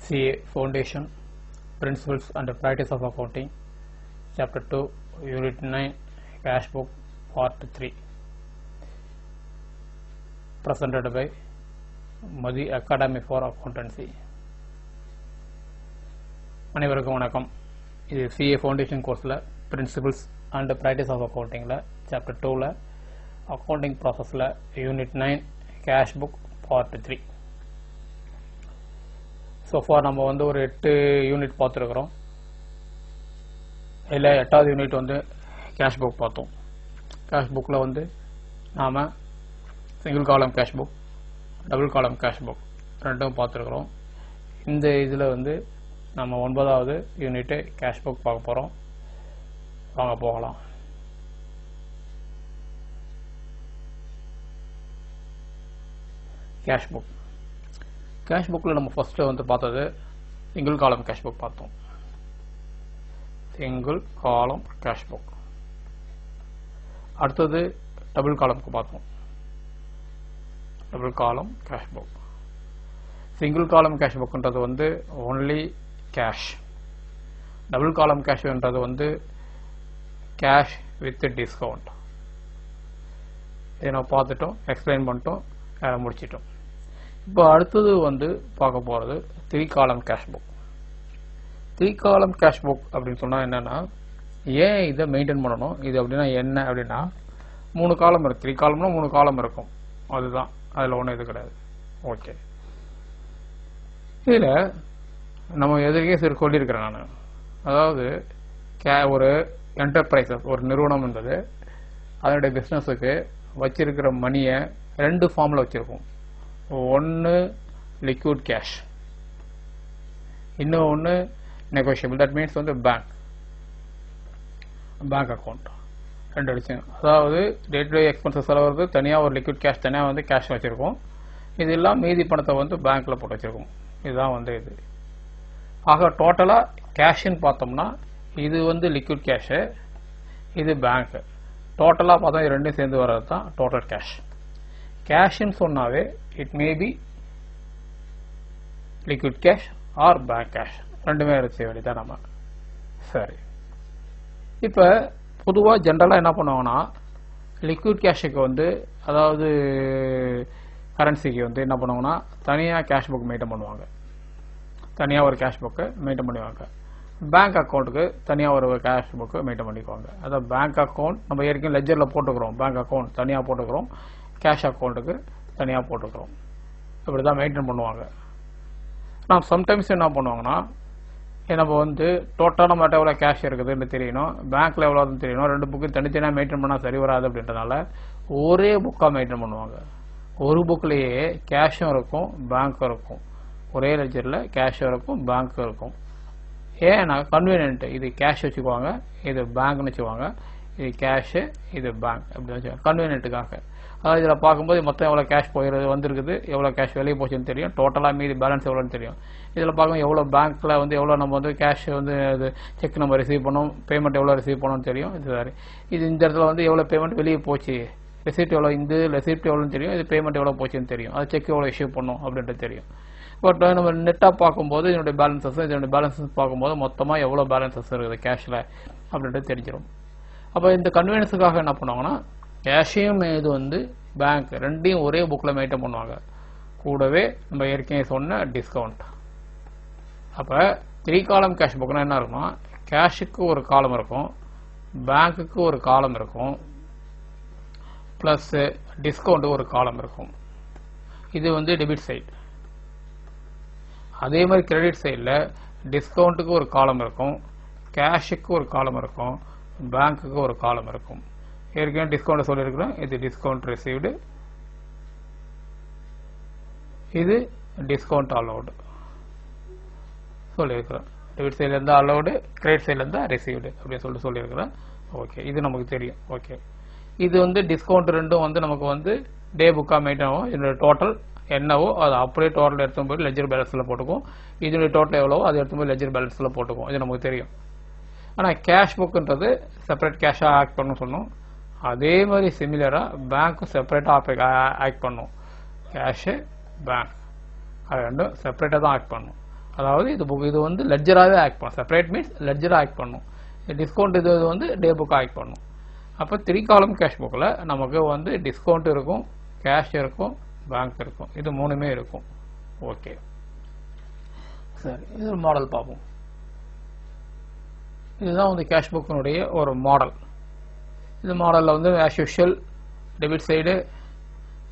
CA Foundation Principles and Practice of Accounting Chapter 2 Unit 9 Cash Book Part 3 presented by Madi Academy for Accountancy. அனைவருக்கும் வணக்கம். இது CA Foundation கோர்ஸில் Principles and Practice of Accounting Chapter 2 Accounting Process Unit 9 Cash Book Part 3. So far நம்ம வந்து ஒரு 8 unit பார்த்துருக்குறோம். இதில் 8வது யூனிட் வந்து கேஷ் புக் பார்த்தோம். கேஷ் புக்கில் வந்து நாம் single column cash book, double column cash book ரெண்டும் பார்த்துருக்குறோம். இந்த இதில் வந்து நம்ம 9வது யூனிட்டு கேஷ் புக் பார்க்க போகிறோம். வாங்க போகலாம். கேஷ் புக் கேஷ் புக்கில் நம்ம ஃபஸ்ட்டு வந்து பார்த்தது சிங்கிள் காலம் கேஷ் புக் பார்த்தோம். Single column cash book. அடுத்தது டபுள் காலம்க்கு பார்த்தோம். Double column cash book. Single column cash புக்ன்றது வந்து ஒன்லி கேஷ். டபுள் காலம் கேஷ்ன்றது வந்து கேஷ் வித் டிஸ்கவுண்ட். இதை நம்ம பார்த்துட்டோம், எக்ஸ்பிளைன் பண்ணிட்டோம், முடிச்சிட்டோம். இப்போ அடுத்தது வந்து பார்க்க போகிறது 3 காலம் கேஷ் புக். 3 காலம் கேஷ் புக் அப்படின்னு சொன்னால் என்னென்னா, ஏன் இதை மெயின்டைன் பண்ணணும், இது அப்படின்னா என்ன அப்படின்னா, 3 காலம் இருக்குது. 3 காலம்னா 3 காலம் இருக்கும், அதுதான். அதில் ஒன்றும் இது கிடையாது. ஓகே, இதில் நம்ம எதிர்க்கே சரி சொல்லியிருக்கிறேன் நான். அதாவது ஒரு என்டர்பிரைசஸ், ஒரு நிறுவனம் என்பது அதனுடைய பிஸ்னஸுக்கு வச்சிருக்கிற மணியை 2 ஃபார்மில் வச்சுருக்கோம். ஒன்று லிக்விட் கேஷ், இன்னும் ஒன்று நெகோஷியபிள். தட் மீன்ஸ் வந்து பேங்க் அக்கௌண்ட். 2 விஷயம். அதாவது டே டு டே எக்ஸ்பென்சஸ் செலவு தனியாக ஒரு லிக்விட் கேஷ், தனியாக வந்து கேஷ் வச்சுருக்கோம். இது எல்லாம் மீதி பணத்தை வந்து பேங்க்கில் போட்டு வச்சுருக்கோம். இதுதான் வந்து இது. ஆக டோட்டலாக கேஷுன்னு பார்த்தோம்னா இது வந்து லிக்விட் கேஷு, இது பேங்க்கு. டோட்டலாக பார்த்தா இது ரெண்டும் சேர்ந்து வர்றது தான் டோட்டல் கேஷ். கேஷ்ன்னு சொன்னாவே it may be liquid cash or bank cash, ரெண்டுமே செய்ய வேண்டியதான் நம்ம. சரி, இப்போ பொதுவாக ஜென்ரலாக என்ன பண்ணுவாங்கன்னா, லிக்விட் கேஷுக்கு வந்து அதாவது கரன்சிக்கு வந்து என்ன பண்ணுவாங்கன்னா தனியாக கேஷ் புக் மெயின்டைன் பண்ணுவாங்க. தனியாக ஒரு கேஷ் புக்கு மெயின்டைன் பண்ணுவாங்க. பேங்க் அக்கௌண்ட்டுக்கு தனியாக ஒரு கேஷ் புக்கு மெயின்டைன் பண்ணிக்குவாங்க. அதாவது பேங்க் அக்கௌண்ட் நம்ம ஏற்கனவே லெஜரில் போட்டுக்கிறோம். பேங்க் அக்கௌண்ட் தனியாக போட்டுக்கிறோம், கேஷ் அக்கௌண்ட்டுக்கு தனியாக போட்டுக்கிறோம். இப்படி தான் மெயின்டைன் பண்ணுவாங்க. நான் சம்டைம்ஸ் என்ன பண்ணுவாங்கன்னா, நம்ம வந்து டோட்டலாக நம்மகிட்ட எவ்வளோ கேஷ் இருக்குதுன்னு தெரியணும், பேங்க்கில் எவ்வளோன்னு தெரியணும். 2 புக்கு தனித்தனியாக மெயின்டைன் பண்ணால் சரி வராது. அப்படின்றதுனால ஒரே புக்காக மெயின்டைன் பண்ணுவாங்க. ஒரு புக்லேயே கேஷும் இருக்கும், பேங்க்கும் இருக்கும். ஒரே லெஜரில் கேஷும் இருக்கும், பேங்க்கும் இருக்கும். ஏன்னா கன்வீனியன்ட். இது கேஷ் வச்சுக்குவாங்க, இது பேங்க்னு வச்சுக்குவாங்க. இது கேஷு, இது பேங்க், அப்படி வச்சுக்கோங்க கன்வீனியன்ட்டுக்காக. அதாவது இதில் பார்க்கும்போது மொத்தம் எவ்வளோ கேஷ் போயிடுறது வந்துருக்குது, எவ்வளோ கேஷ் வெளியே போச்சுன்னு தெரியும், டோட்டலாக மீதி பேலன்ஸ் எவ்வளோன்னு தெரியும். இதில் பார்க்கும்போது எவ்வளோ பேங்க்கில் வந்து எவ்வளோ நம்ம வந்து கேஷ் வந்து இது செக் நம்ம ரிசீவ் பண்ணோம், பேமெண்ட் எவ்வளோ ரிசீவ் பண்ணோம்னு தெரியும். இது சாரி, இது இந்த இடத்துல வந்து எவ்வளோ பேமெண்ட் வெளியே போச்சு, ரெசிப்ட் எவ்வளோ, இந்த ரெசிப்ட் எவ்வளோன்னு தெரியும், இது பேமெண்ட் எவ்வளோ போச்சுன்னு தெரியும், அது செக் எவ்வளோ இஷ்யூ பண்ணோம் அப்படின்ட்டு தெரியும். பட் நம்ம நெட்டாக பார்க்கும்போது இதனுடைய பேலன்சஸ், இதனுடைய பேலன்சஸ் பார்க்கும்போது மொத்தமாக எவ்வளோ பேலன்சஸ் இருக்குது கேஷில் அப்படின்ட்டு தெரிஞ்சிடும். அப்போ இந்த கன்வீனியன்ஸுக்காக என்ன பண்ணுவாங்கன்னா, கேஷையும் இது வந்து பேங்க் ரெண்டையும் ஒரே புக்கில் மெயின்டைன் பண்ணுவாங்க. கூடவே நம்ம ஏற்கனவே சொன்ன டிஸ்கவுண்ட். அப்போ 3 காலம் கேஷ் புக்னா என்ன இருக்குன்னா, கேஷுக்கு ஒரு காலம் இருக்கும், பேங்க்குக்கு ஒரு காலம் இருக்கும், ப்ளஸ் டிஸ்கவுண்ட்டுக்கு ஒரு காலம் இருக்கும். இது வந்து டெபிட் சைடு. அதே மாதிரி கிரெடிட் சைடில் டிஸ்கவுண்ட்டுக்கு ஒரு காலம் இருக்கும், கேஷுக்கு ஒரு காலம் இருக்கும், பேங்க்குக்கு ஒரு காலம் இருக்கும். ஏற்கனவே டிஸ்கவுண்ட் சொல்லியிருக்கிறேன். இது டிஸ்கவுண்ட் ரிசீவ்டு, இது டிஸ்கவுண்ட் அலௌடு சொல்லியிருக்கிறேன். டெபிட் சைடில் இருந்தால் அலௌடு, கிரெடிட் சைடில் இருந்தால் ரிசீவ்டு அப்படின்னு சொல்லியிருக்கிறேன். ஓகே, இது நமக்கு தெரியும். ஓகே, இது வந்து டிஸ்கவுண்ட் ரெண்டும் வந்து நமக்கு வந்து டே புக்காக மெயின்டைன் ஆகும். இதோட டோட்டல் என்னவோ அது அப்படியே டோட்டல் எடுத்து போய் லெஜர் பேலன்ஸில் போட்டுக்கும். இதனுடைய டோட்டல் எவ்வளவோ அதை எடுத்து போய் லெஜர் பேலன்ஸில் போட்டுக்கும். இது நமக்கு தெரியும். ஆனால் கேஷ் புக்குன்றது செப்பரேட் கேஷாக ஆக்ட் பண்ணணும்னு சொன்னோம். அதே மாதிரி சிமிலராக பேங்க்கும் செப்பரேட்டாக ஆக்ட் பண்ணும். கேஷு பேங்க் அது ரெண்டும் செப்பரேட்டாக தான் ஆக்ட் பண்ணும். அதாவது இது வந்து லெட்ஜராகவே ஆக்ட் பண்ணும். செப்பரேட் மீன்ஸ் லெட்ஜராக ஆக்ட் பண்ணும். டிஸ்கவுண்ட் இது வந்து டே புக்காக ஆக்ட் பண்ணும். அப்போ 3 காலம் கேஷ் புக்கில் நமக்கு வந்து டிஸ்கவுண்ட் இருக்கும், கேஷ் இருக்கும், பேங்க் இருக்கும். இது மூணுமே இருக்கும். ஓகே, சரி, இது ஒரு மாடல் பார்ப்போம். இதுதான் வந்து கேஷ் புக்கினுடைய ஒரு மாடல். இது மாடலில் வந்து ஆஸ் யூஷுவல் டெபிட் சைடு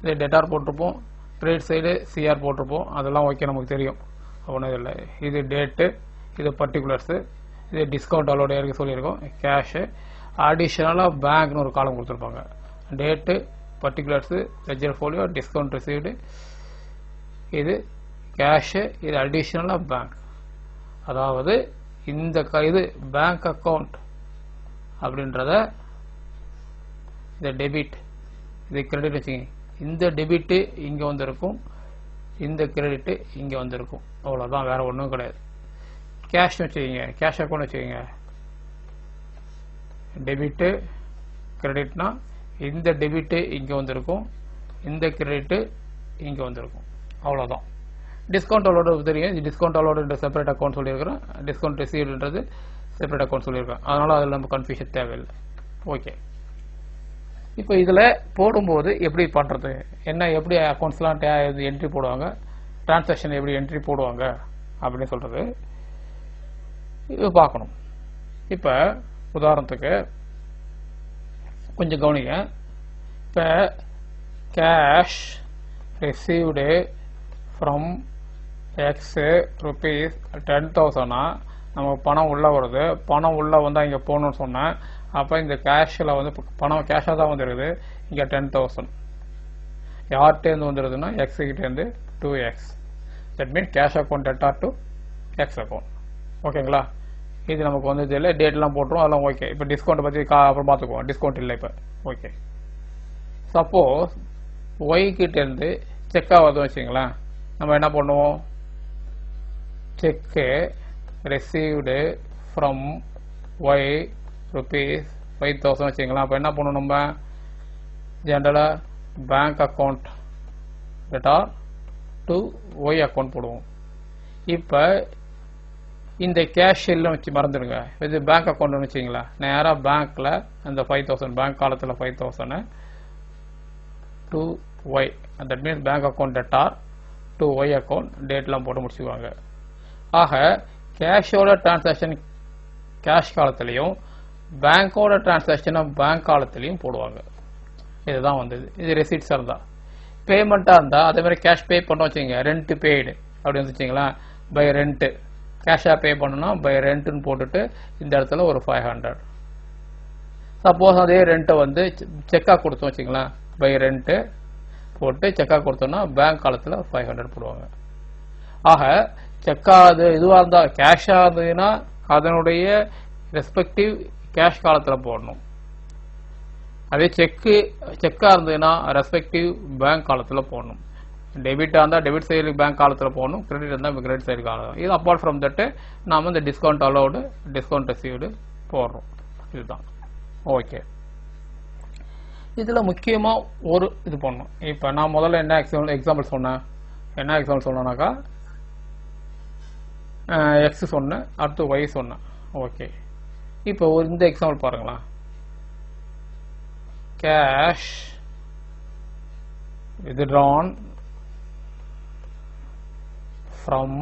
இது டெட்டார் போட்டிருப்போம், கிரெடிட் சைடு சிஆர் போட்டிருப்போம். அதெல்லாம் ஓகே, நமக்கு தெரியும். ஒன்றும் இல்லை. இது டேட்டு, இது பர்டிகுலர்ஸு, இது டிஸ்கவுண்ட் அலோட இருக்கு சொல்லியிருக்கோம். கேஷு அடிஷ்னலாக பேங்க்னு ஒரு காலம் கொடுத்துருப்பாங்க. Date, particulars, ledger folio, discount received, இது கேஷு, இது அடிஷ்னலாக பேங்க். அதாவது இந்த இது பேங்க் அக்கௌண்ட் அப்படின்றத இந்த டெபிட், இது கிரெடிட் வச்சுக்கிங்க. இந்த டெபிட்டு இங்கே வந்துருக்கும், இந்த கிரெடிட்டு இங்கே வந்துருக்கும். அவ்வளோதான், வேறு ஒன்றும் கிடையாது. கேஷ் வச்சுக்கிங்க, கேஷ் அக்கௌண்ட் வச்சுக்கிங்க. டெபிட்டு கிரெடிட்னா இந்த டெபிட்டு இங்கே வந்திருக்கும், இந்த கிரெடிட்டு இங்கே வந்திருக்கும். அவ்வளோதான். டிஸ்கவுண்ட் அலோடு தெரியும். டிஸ்கவுண்ட் அலோடு செப்பரேட் அக்கௌண்ட் சொல்லியிருக்கிறேன், டிஸ்கவுண்ட் ரிசீவ்டுன்றது செப்பரேட் அக்கௌண்ட் சொல்லியிருக்கேன். அதனால் அதில் நம்ம கன்ஃபியூஷன் தேவையில்லை. ஓகே, இப்போ இதில் போடும்போது எப்படி பண்ணுறது, எப்படி அக்கௌண்ட்ஸ்லாம் என்ட்ரி போடுவாங்க, டிரான்சாக்ஷன் எப்படி என்ட்ரி போடுவாங்க அப்படின்னு சொல்கிறது இது பார்க்கணும். இப்போ உதாரணத்துக்கு கொஞ்சம் கவனிங்க. இப்போ cash received from X rupees 10,000 நமக்கு பணம் உள்ளே வருது. பணம் உள்ளே வந்தால் இங்கே போகணுன்னு சொன்னேன். அப்போ இந்த கேஷில் வந்து பணம் கேஷாக தான் வந்துருக்குது. இங்கே 10,000 யார்கிட்டேருந்து வந்துடுதுன்னா எக்ஸுக்கிட்டேருந்து 2x. That means cash account debtor to X account. ஓகேங்களா? இது நமக்கு வந்து இதில் டேட்லாம் போட்டுரும், அதெல்லாம் ஓகே. இப்போ டிஸ்கவுண்ட் பற்றி அப்புறம் பார்த்துக்குவோம். டிஸ்கவுண்ட் இல்லை இப்போ. ஓகே, சப்போஸ் ஒய்கிட்டேருந்து செக்காக வருதுன்னு வச்சுங்களேன். நம்ம என்ன பண்ணுவோம், cheque received from Y rupees 5,000 வச்சுங்களேன். அப்போ என்ன பண்ணணும், நம்ம ஜென்ரலாக bank account debtor to Y account போடுவோம். இப்போ இந்த கேஷ் எல்லாம் வச்சு மறந்துடுங்க. இது பேங்க் அக்கௌண்ட்னு வச்சிங்களா, நேராக பேங்க்கில் அந்த 5,000 பேங்க் காலத்தில் 5,000 to Y, that means bank account debtor to Y account டேட்லாம் போட்டு முடிச்சுக்குவாங்க. ஆக கேஷோட டிரான்சாக்ஷன் கேஷ் காலத்திலையும் பேங்கோட டிரான்சாக்ஷனை பேங்க் காலத்திலையும் போடுவாங்க. இதுதான் வந்தது. இது ரெசிப்ட்ஸாக இருந்தால். பேமெண்ட்டாக இருந்தால் அதே மாதிரி கேஷ் பே பண்ண வச்சுங்க. ரெண்ட் பெய்டு அப்படி வந்துச்சிங்களா, பை ரெண்ட்டு கேஷாக பே பண்ணணும்னா பை ரெண்ட்டுன்னு போட்டுட்டு இந்த இடத்துல ஒரு 500. சப்போஸ் அதே ரெண்ட்டை வந்து செக்காக கொடுத்தோம் வச்சுங்களேன், பை ரெண்ட்டு போட்டு செக்காக கொடுத்தோம்னா பேங்க் காலத்தில் 500 போடுவாங்க. ஆக செக்காக இதுவாக இருந்தால் கேஷாக இருந்ததுன்னா அதனுடைய ரெஸ்பெக்டிவ் கேஷ் காலத்தில் போடணும். அதே செக்காக இருந்ததுன்னா ரெஸ்பெக்டிவ் பேங்க் காலத்தில் போடணும். டெபிட்டாக இருந்தால் டெபிட் சைடு பேங்க் காலத்தில் போகணும், கிரெடிட் இருந்தால் கிரெடிட் சைடு காலம். இது அப்பார்ட் ஃப்ரம் தட்டு நாம் இந்த டிஸ்கவுண்ட் அலோடு டிஸ்கவுண்ட் ரிசீவ்டு போடுறோம். இதுதான். ஓகே, இதில் முக்கியமாக ஒரு இது பண்ணணும். இப்போ நான் முதல்ல என்ன எக்ஸாம்பிள் சொன்னேன், என்ன எக்ஸாம்பிள் சொன்னேன்னாக்கா எக்ஸ் சொன்னேன், அடுத்து ஒய் சொன்னேன். ஓகே, இப்போ இந்த எக்ஸாம்பிள் பாருங்களேன். Cash withdrawn from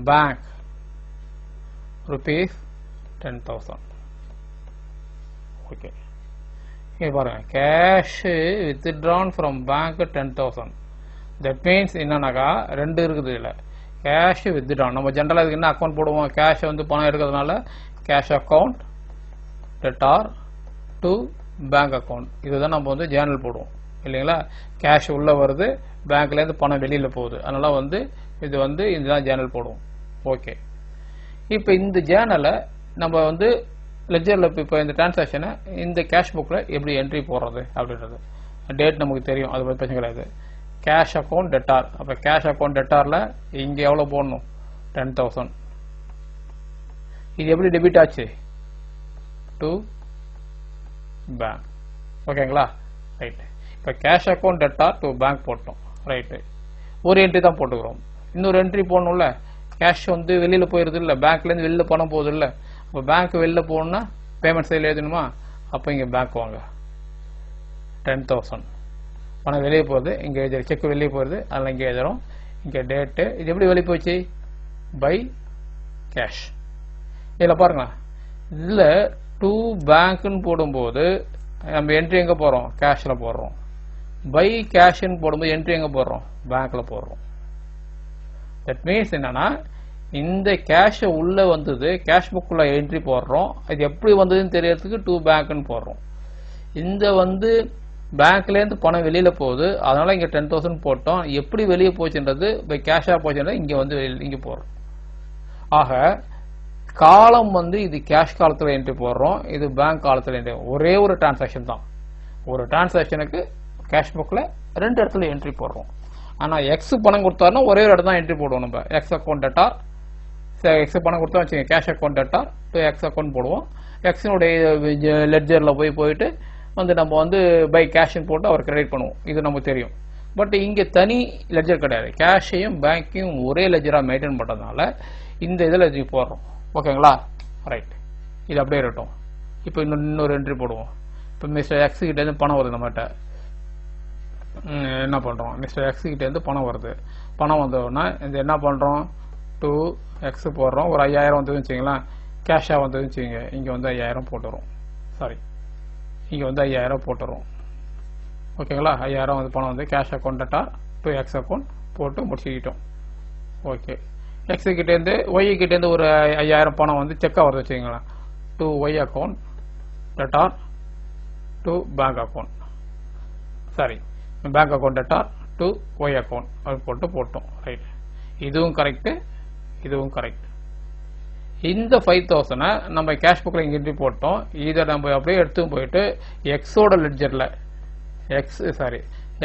bank rupees 10,000. Okay, இங்கே பாருங்க, cash withdrawn from bank 10,000. That means என்னன்னாக்கா ரெண்டு இருக்குது இல்லை. கேஷ் withdrawn, நம்ம ஜென்ரலாக இதுக்கு என்ன அக்கௌண்ட் போடுவோம், கேஷை வந்து பணம் எடுக்கிறதுனால cash account debtor to bank account. இதுதான் நம்ம வந்து ஜேர்னல் போடுவோம் இல்லைங்களா. கேஷ் உள்ளே வருது, பேங்க்லேருந்து பணம் வெளியில் போகுது, அதனால் வந்து இது வந்து இதுதான் ஜேர்னல் போடுவோம். ஓகே, இப்போ இந்த ஜேர்னலை நம்ம வந்து லெட்ஜரில் இப்போ இந்த டிரான்சாக்ஷனை இந்த கேஷ் புக்கில் எப்படி என்ட்ரி போடுறது அப்படின்றது டேட் நமக்கு தெரியும், அது பற்றி பிரச்சனை கிடையாது. கேஷ் அக்கௌண்ட் டெட்டார், அப்போ கேஷ் அக்கௌண்ட் டெட்டாரில் இங்கே எவ்வளோ போடணும், 10,000. இது எப்படி டெபிட் ஆச்சு, டு பேங்க். ஓகேங்களா, ரைட்டு. இப்போ cash account debtor to bank போட்டோம், ரைட்டு. ஒரு என்ட்ரி தான் போட்டுக்கிறோம். இன்னொரு என்ட்ரி போடணும்ல, கேஷ் வந்து வெளியில் போயிடுது இல்லை, பேங்க்லேருந்து வெளியில் பணம் போகுது இல்லை. அப்போ பேங்க் வெளியில் போகணுன்னா பேமெண்ட் சைடில் எழுதணுமா, அப்போ இங்கே பேங்க் வாங்க 10,000 பணம் வெளியே போகுது, இங்கே எழுதுற செக் வெளியே போகுது, அதெல்லாம் இங்கே எழுதுறோம். இங்கே டேட்டு, இது எப்படி வெளியே போச்சு, பை கேஷ். இதில் பாருங்களேன், இதில் டு பேங்க்னு போடும்போது நம்ம என்ட்ரி எங்கே போகிறோம், கேஷில் போடுறோம். பை கேஷ்ன்னு போடும்போது என்ட்ரி எங்கே போடுறோம், பேங்க்கில் போடுறோம். தட் மீன்ஸ் என்னன்னா, இந்த கேஷை உள்ளே வந்தது, கேஷ் புக்குள்ள என்ட்ரி போடுறோம். இது எப்படி வந்ததுன்னு தெரியறதுக்கு டு பேங்க்னு போடுறோம். இந்த வந்து பேங்க்லேருந்து பணம் வெளியில் போகுது, அதனால இங்கே 10,000 போட்டோம். எப்படி வெளியே போச்சுன்றது, பை கேஷாக போச்சுன்றது இங்கே வந்து இங்கே போடுறோம். ஆக காலம் வந்து இது கேஷ் காலத்தில் என்ட்ரி போடுறோம், இது பேங்க் காலத்தில் என்ட்ரி. ஒரே ஒரு டிரான்சாக்ஷன் தான், ஒரு டிரான்சாக்ஷனுக்கு கேஷ் புக்கில் 2 இடத்துல என்ட்ரி போடுறோம். ஆனால் எக்ஸ் பணம் கொடுத்தாருன்னா ஒரே ஒரு இடம் தான் என்ட்ரி போடுவோம். நம்ம எக்ஸ் அக்கௌண்ட் டேட்டார், எக்ஸ் பணம் கொடுத்தா வச்சுக்கோங்க, cash account டேட்டார் to X account போடுவோம். எக்ஸினுடைய லெட்ஜரில் போயிட்டு வந்து நம்ம வந்து பை கேஷ்ன்னு போட்டு அவர் கிரெடிட் பண்ணுவோம். இது நமக்கு தெரியும். பட் இங்கே தனி லெட்ஜர் கிடையாது, கேஷையும் பேங்க்கையும் ஒரே லெட்ஜராக மெயின்டைன் பண்ணுறதுனால இந்த இதில் இது போடுறோம். ஓகேங்களா, ரைட். இது அப்படியே இருக்கட்டும். இப்போ இன்னொரு என்ட்ரி போடுவோம். இப்போ மிஸ்டர் எக்ஸ் கிட்டேருந்து பணம் வருது நம்மகிட்ட, என்ன பண்ணுறோம், மிஸ்டர் எக்ஸ் கிட்டேருந்து பணம் வருது. பணம் வந்தோடனே இது என்ன பண்ணுறோம், டு எக்ஸ் போடுறோம். ஒரு 5,000 வந்ததுன்னு வச்சுங்களேன், கேஷாக வந்ததுன்னு வச்சுங்க, இங்கே வந்து 5,000 போட்டுரும். சாரி, இங்கே வந்து 5,000 போட்டுரும். ஓகேங்களா, 5,000 வந்து பணம் வந்து cash account debtor to X account போட்டு முடிச்சுக்கிட்டோம். ஓகே, எக்ஸு கிட்டேருந்து ஒய் கிட்டேருந்து ஒரு 5,000 பணம் வந்து செக்காக வருது வச்சுங்களேன், to Y account debtor to bank account. Sorry, bank account debtor to Y account அது போட்டோம். ரைட், இதுவும் கரெக்டு, இதுவும் கரெக்ட். இந்த 5,000 நம்ம கேஷ் புக்கில் இங்கே என்ட்ரி போட்டோம். இதை நம்ம அப்படியே எடுத்து போயிட்டு எக்ஸோட லெட்ஜரில்,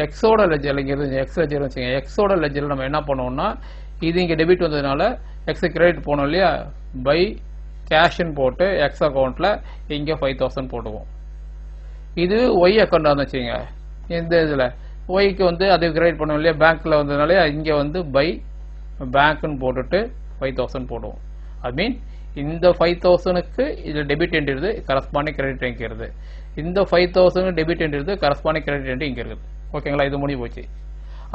எக்ஸோட லெட்ஜரில் இங்கே இருந்து எக்ஸ் லெட்ஜர் வச்சுங்க, எக்ஸோட லெட்ஜரில் நம்ம என்ன பண்ணுவோம்னா, இது இங்கே டெபிட் வந்ததுனால எக்ஸ் கிரெடிட் போனோம் இல்லையா, பை கேஷ்ன்னு போட்டு எக்ஸ் அக்கௌண்ட்டில் இங்கே 5,000 போடுவோம். இது ஒய் அக்கௌண்ட்டாக இருந்துச்சுங்க, இந்த இதில் ஒய்க்கு வந்து அது கிரெடிட் பண்ணுவோம் இல்லையா, பேங்க்கில் வந்ததுனால இங்கே வந்து பை பேங்க்னு போட்டுட்டு 5,000 போடுவோம். அது மீன் இந்த 5,000க்கு இது டெபிட் என்ட்ரி, கரஸ்பாண்டிங் கிரெடிட் இங்கே இருக்குது. இந்த 5,000 debit entry, corresponding credit entry இங்கே இருக்குது. ஓகேங்களா, இது முடிவு போச்சு.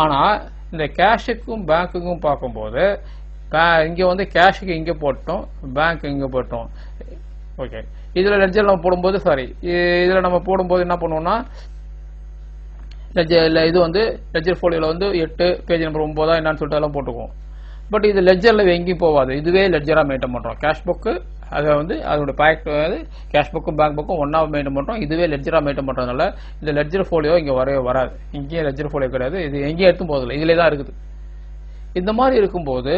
ஆனால் இந்த கேஷுக்கும் பேங்க்குக்கும் பார்க்கும்போது இங்கே வந்து கேஷுக்கு இங்கே போட்டோம், பேங்க் இங்கே போட்டோம். ஓகே, இதில் லெட்ஜர் நம்ம போடும்போது, சாரி, இதில் நம்ம போடும்போது என்ன பண்ணுவோம்னா, இது வந்து லெட்ஜர் ஃபோலியோவில் வந்து 8 பேஜ் நம்பர் 9 என்னன்னு சொல்லிட்டு எல்லாம் போட்டுக்குவோம். பட் இது லெட்ஜரில் எங்கேயும் போகாது, இதுவே லெட்ஜராக மெயின்டைன் பண்ணுறோம். கேஷ் புக்கு அதை வந்து அதோட பேக் கேஷ் புக்கும் பேங்க் புக்கும் ஒன்றா மெயின்டைன் பண்ணுறோம். இதுவே லெட்ஜராக மெயின்டைன் பண்ணுறதுனால இந்த லெட்ஜர் ஃபோலியோ இங்கே வரவே வராது. இங்கேயும் லெட்ஜர் ஃபோலியோ கிடையாது, இது எங்கேயும் எடுத்தும் போதில்லை, இதிலே தான் இருக்குது. இந்த மாதிரி இருக்கும்போது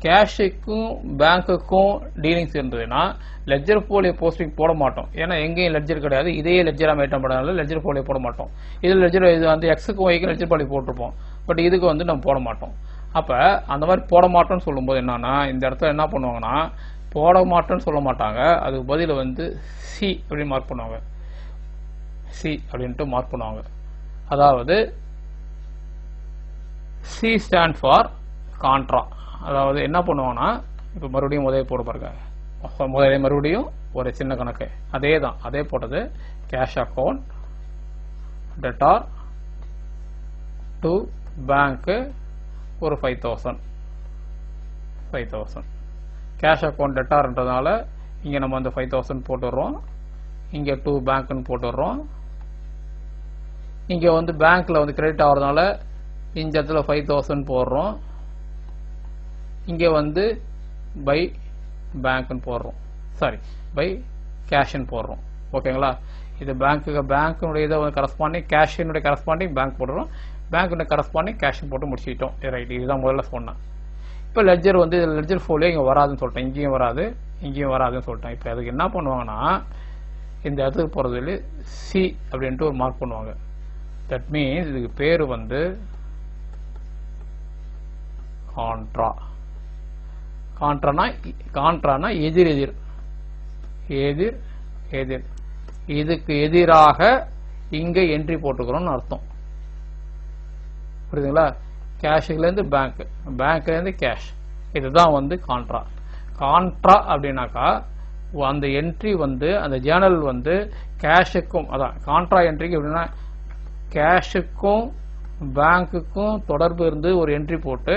கேஷுக்கும் பேங்க்குக்கும் டீலிங்ஸ் இருந்ததுன்னா லெட்ஜர் ஃபோலியோ போஸ்டிங் போட மாட்டோம். ஏன்னா எங்கேயும் லெட்ஜர் கிடையாது, இதையே லெட்ஜராக மெயின்டைன் பண்ணுறதுனால லெட்ஜர் ஃபோலியோ போட மாட்டோம். இதில் லெட்ஜர் இது வந்து எக்ஸுக்கும் ஒய்க்கும் லெட்ஜர் ஃபோலியோ போட்டிருப்போம், பட் இதுக்கு வந்து நம்ம போட மாட்டோம். அப்போ அந்த மாதிரி போட மாட்டோம்னு சொல்லும்போது என்னன்னா, இந்த இடத்துல என்ன பண்ணுவாங்கன்னா, போட மாட்டோம்னு சொல்ல மாட்டாங்க, அதுக்கு பதில் வந்து சி அப்படின்னு மார்க் பண்ணுவாங்க. சி அப்படின்ட்டு மார்க் பண்ணுவாங்க. அதாவது சி ஸ்டாண்ட் ஃபார் கான்ட்ரா. அதாவது என்ன பண்ணுவாங்கன்னா, இப்போ மறுபடியும் முதலே போட பாருங்க, மறுபடியும் ஒரு சின்ன கணக்கு அதே தான், அதே போட்டது கேஷ் அக்கௌண்ட் டெட்டார் டு பேங்க்கு ஒரு 5,000 கேஷ் அக்கௌண்ட் டெட்டார்ன்றதுனால இங்கே நம்ம அந்த 5,000 போட்டுடுறோம். இங்கே டு பேங்க்னு போட்டுடுறோம். இங்கே வந்து பேங்க்கில் வந்து கிரெடிட் ஆகிறதுனால இந்த இடத்துல 5,000 போடுறோம். இங்கே வந்து பை பேங்க்னு போடுறோம், சாரி பை கேஷ்ன்னு போடுறோம். ஓகேங்களா, இது பேங்க்குடைய இதை கரஸ்பாண்டிங் கேஷினுடைய கரஸ்பாண்டிங் பேங்க் போடுறோம், பேங்க்குடைய கரஸ்பாண்டிங் கேஷ் போட்டு முடிச்சுக்கிட்டோம். ரைட், இதுதான் முதல்ல சொன்னேன். இப்போ லெட்ஜர் வந்து லெட்ஜர் ஃபோலியோ இங்கே வராதுன்னு சொல்லிட்டேன், இங்கேயும் வராது இங்கேயும் வராதுன்னு சொல்லிட்டேன். இப்போ அதுக்கு என்ன பண்ணுவாங்கன்னா, இந்த இடத்துக்கு போகிறதுல சி அப்படின்ட்டு ஒரு மார்க் பண்ணுவாங்க. தட் மீன்ஸ் இதுக்கு பேர் வந்து கான்ட்ரா. கான்ட்ரானா எதிர் எதிர் எதிர் எதிர், இதுக்கு எதிராக இங்கே என்ட்ரி போட்டுக்கிறோம்னு அர்த்தம். புரியுதுங்களா, கேஷுலேருந்து பேங்க், பேங்க்லேருந்து கேஷ், இதுதான் வந்து கான்ட்ரா. கான்ட்ரா அப்படின்னாக்கா அந்த என்ட்ரி வந்து அந்த ஜேர்னல் வந்து கேஷுக்கும், அதான் கான்ட்ரா என்ட்ரிக்கு எப்படின்னா கேஷுக்கும் பேங்க்குக்கும் தொடர்பு இருந்து ஒரு என்ட்ரி போட்டு